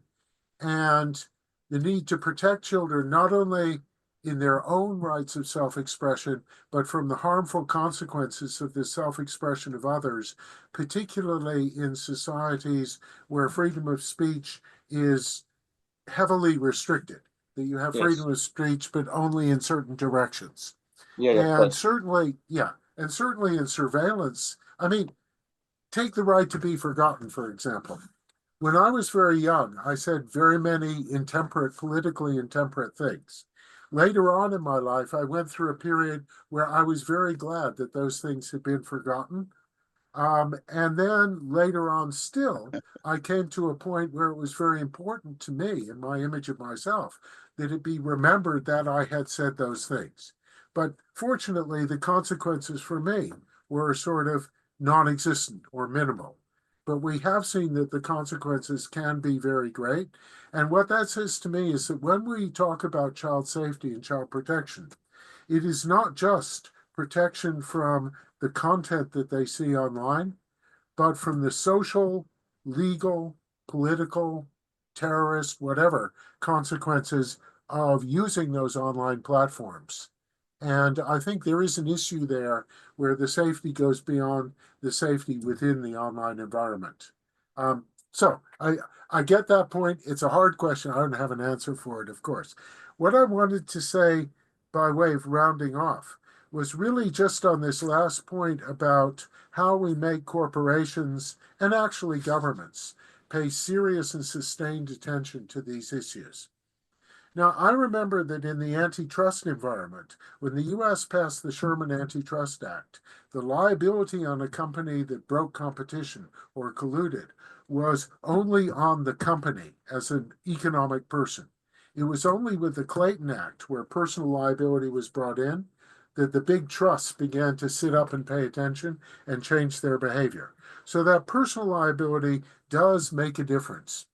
and the need to protect children not only in their own rights of self-expression, but from the harmful consequences of the self-expression of others, particularly in societies where freedom of speech is heavily restricted, that you have freedom of speech, but only in certain directions. Yeah, of And course. certainly, yeah, and certainly in surveillance, I mean, take the right to be forgotten, for example. When I was very young, I said very many politically intemperate things. Later on in my life, I went through a period where I was very glad that those things had been forgotten. And then later on, still, I came to a point where it was very important to me and my image of myself that it be remembered that I had said those things. But fortunately, the consequences for me were sort of non-existent or minimal. But we have seen that the consequences can be very great. And what that says to me is that when we talk about child safety and child protection, it is not just protection from the content that they see online, but from the social, legal, political, terrorist, whatever consequences of using those online platforms. And I think there is an issue there where the safety goes beyond the safety within the online environment. So I get that point. It's a hard question. I don't have an answer for it, of course. What I wanted to say by way of rounding off was really just on this last point about how we make corporations and actually governments pay serious and sustained attention to these issues. Now, I remember that in the antitrust environment, when the US passed the Sherman Antitrust Act, the liability on a company that broke competition or colluded was only on the company as an economic person. It was only with the Clayton Act, where personal liability was brought in, that the big trusts began to sit up and pay attention and change their behavior. So that personal liability does make a difference.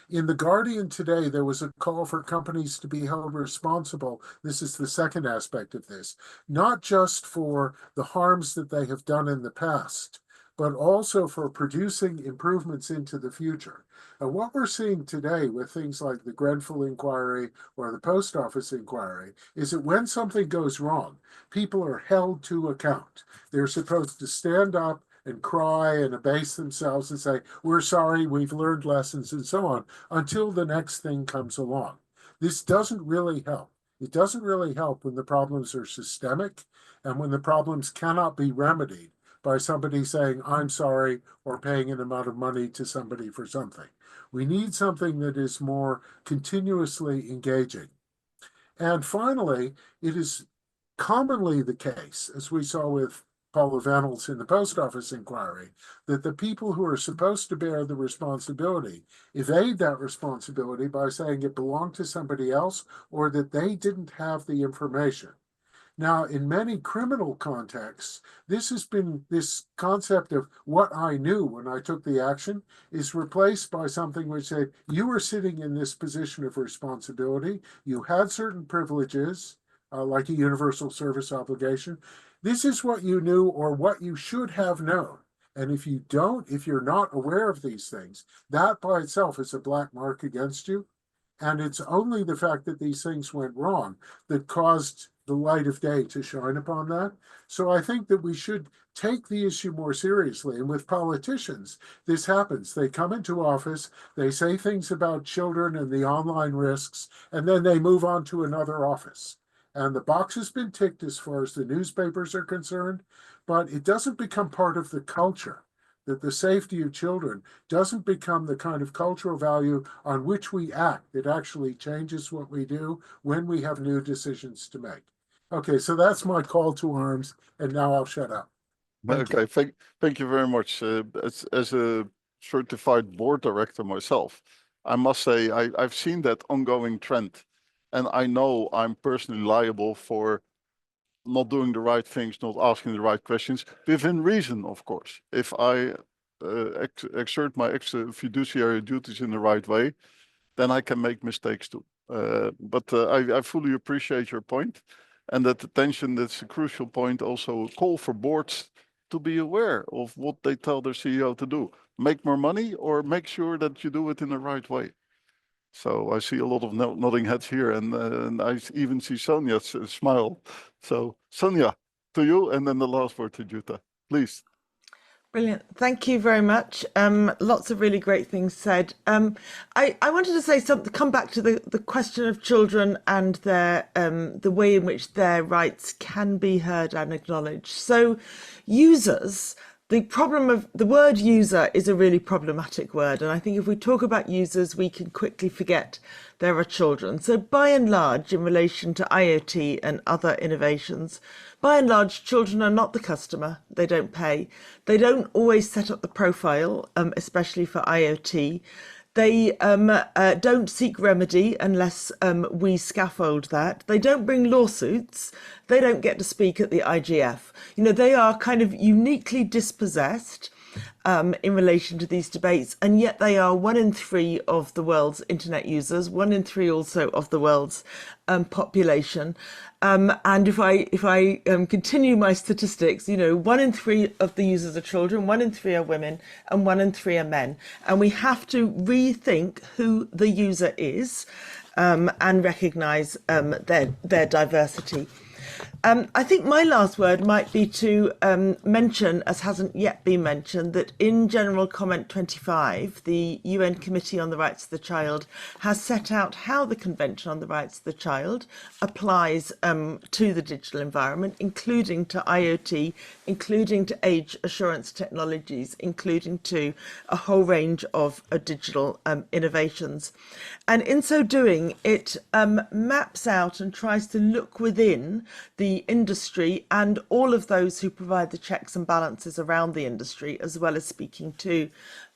In The Guardian today, there was a call for companies to be held responsible. This is the second aspect of this, not just for the harms that they have done in the past, but also for producing improvements into the future. And what we're seeing today with things like the Grenfell inquiry or the post office inquiry is that when something goes wrong, people are held to account. They're supposed to stand up and cry and abase themselves and say, we're sorry, we've learned lessons and so on, until the next thing comes along. This doesn't really help. It doesn't really help when the problems are systemic and when the problems cannot be remedied by somebody saying, I'm sorry, or paying an amount of money to somebody for something. We need something that is more continuously engaging. And finally, it is commonly the case, as we saw with Paula Vennels in the post office inquiry, that the people who are supposed to bear the responsibility evade that responsibility by saying it belonged to somebody else or that they didn't have the information. Now, in many criminal contexts, this concept of what I knew when I took the action is replaced by something which said, you were sitting in this position of responsibility, you had certain privileges, like a universal service obligation. This is what you knew or what you should have known. And if you're not aware of these things, that by itself is a black mark against you. And it's only the fact that these things went wrong that caused the light of day to shine upon that. So I think that we should take the issue more seriously. And with politicians, this happens. They come into office, they say things about children and the online risks, and then they move on to another office. And the box has been ticked as far as the newspapers are concerned, but it doesn't become part of the culture. That the safety of children doesn't become the kind of cultural value on which we act. It actually changes what we do when we have new decisions to make. Okay, so that's my call to arms, and now I'll shut up. Okay, thank you very much. As a certified board director myself, I must say I've seen that ongoing trend, and I know I'm personally liable for not doing the right things, not asking the right questions, within reason, of course. If I exert my fiduciary duties in the right way, then I can make mistakes too. But I fully appreciate your point, and that attention, that's a crucial point. Also, call for boards to be aware of what they tell their CEO to do. Make more money or make sure that you do it in the right way. So I see a lot of nodding heads here, and I even see Sonia smile. So Sonia, to you, and then the last word to Jutta, please. Brilliant. Thank you very much. Lots of really great things said. I wanted to say something, come back to the question of children and their the way in which their rights can be heard and acknowledged. So users, the problem of the word user is a really problematic word. And I think if we talk about users, we can quickly forget there are children. So by and large, in relation to IoT and other innovations, by and large, children are not the customer. They don't pay. They don't always set up the profile, especially for IoT. They don't seek remedy unless we scaffold that. They don't bring lawsuits. They don't get to speak at the IGF. You know, they are kind of uniquely dispossessed in relation to these debates, and yet they are 1 in 3 of the world's internet users, 1 in 3 also of the world's population. And if I continue my statistics, you know, 1 in 3 of the users are children, 1 in 3 are women, and 1 in 3 are men. And we have to rethink who the user is and recognise their diversity. I think my last word might be to mention, as hasn't yet been mentioned, that in General Comment 25, the UN Committee on the Rights of the Child has set out how the Convention on the Rights of the Child applies to the digital environment, including to IoT, including to age assurance technologies, including to a whole range of digital innovations. And in so doing, it maps out and tries to look within the industry and all of those who provide the checks and balances around the industry, as well as speaking to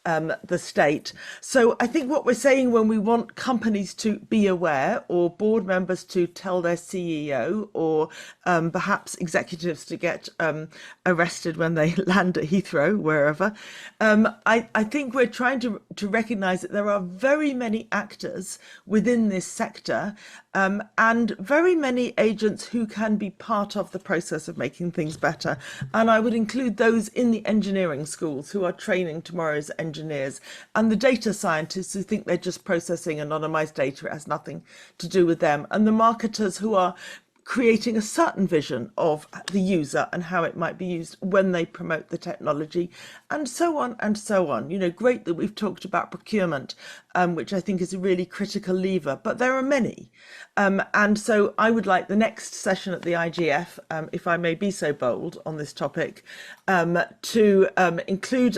the state. So I think what we're saying when we want companies to be aware, or board members to tell their CEO, or perhaps executives to get arrested when they land at Heathrow, wherever, I think we're trying to recognize that there are very many actors within this sector, and very many agents who can be part of the process of making things better. And I would include those in the engineering schools who are training tomorrow's engineers, and the data scientists who think they're just processing anonymized data. It has nothing to do with them, and the marketers who are creating a certain vision of the user and how it might be used when they promote the technology, and so on and so on. You know, great that we've talked about procurement, which I think is a really critical lever, but there are many. And so I would like the next session at the IGF, if I may be so bold on this topic, to include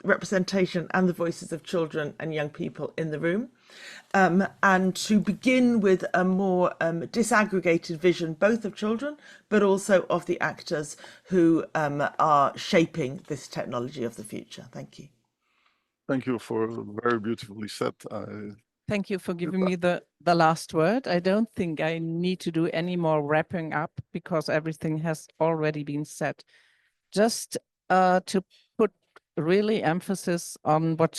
representation and the voices of children and young people in the room. And to begin with a more disaggregated vision, both of children, but also of the actors who are shaping this technology of the future. Thank you. Thank you for very beautifully said. Thank you for giving me the last word. I don't think I need to do any more wrapping up because everything has already been said. Just to put really emphasis on what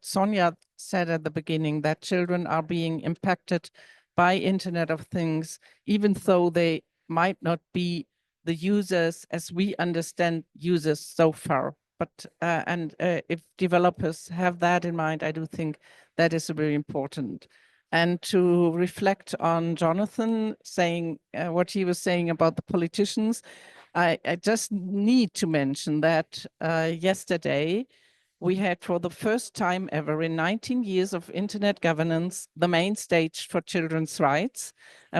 Sonia said at the beginning, that children are being impacted by Internet of Things, even though they might not be the users as we understand users so far. But if developers have that in mind, I do think that is very important. And to reflect on Jonathan saying what he was saying about the politicians, I just need to mention that yesterday we had, for the first time ever in 19 years of internet governance, the main stage for children's rights.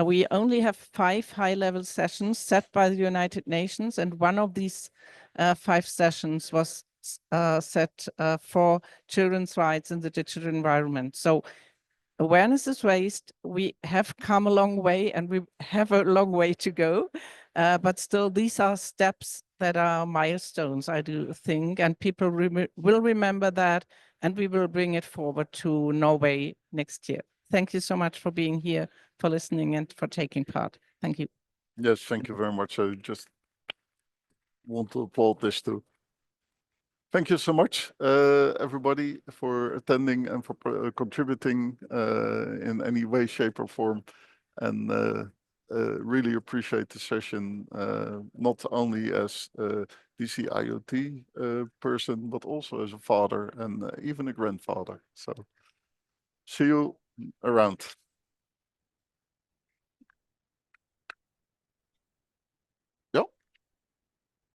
We only have 5 high-level sessions set by the United Nations, and one of these 5 sessions was set for children's rights in the digital environment. So awareness is raised. We have come a long way, and we have a long way to go. But still, these are steps that are milestones, I do think, and people will remember that, and we will bring it forward to Norway next year. Thank you so much for being here, for listening, and for taking part. Thank you. Yes, thank you very much. I just want to applaud this too. Thank you so much, everybody, for attending and for contributing in any way, shape, or form. And really appreciate the session, not only as a DC IoT person, but also as a father and even a grandfather. So see you around.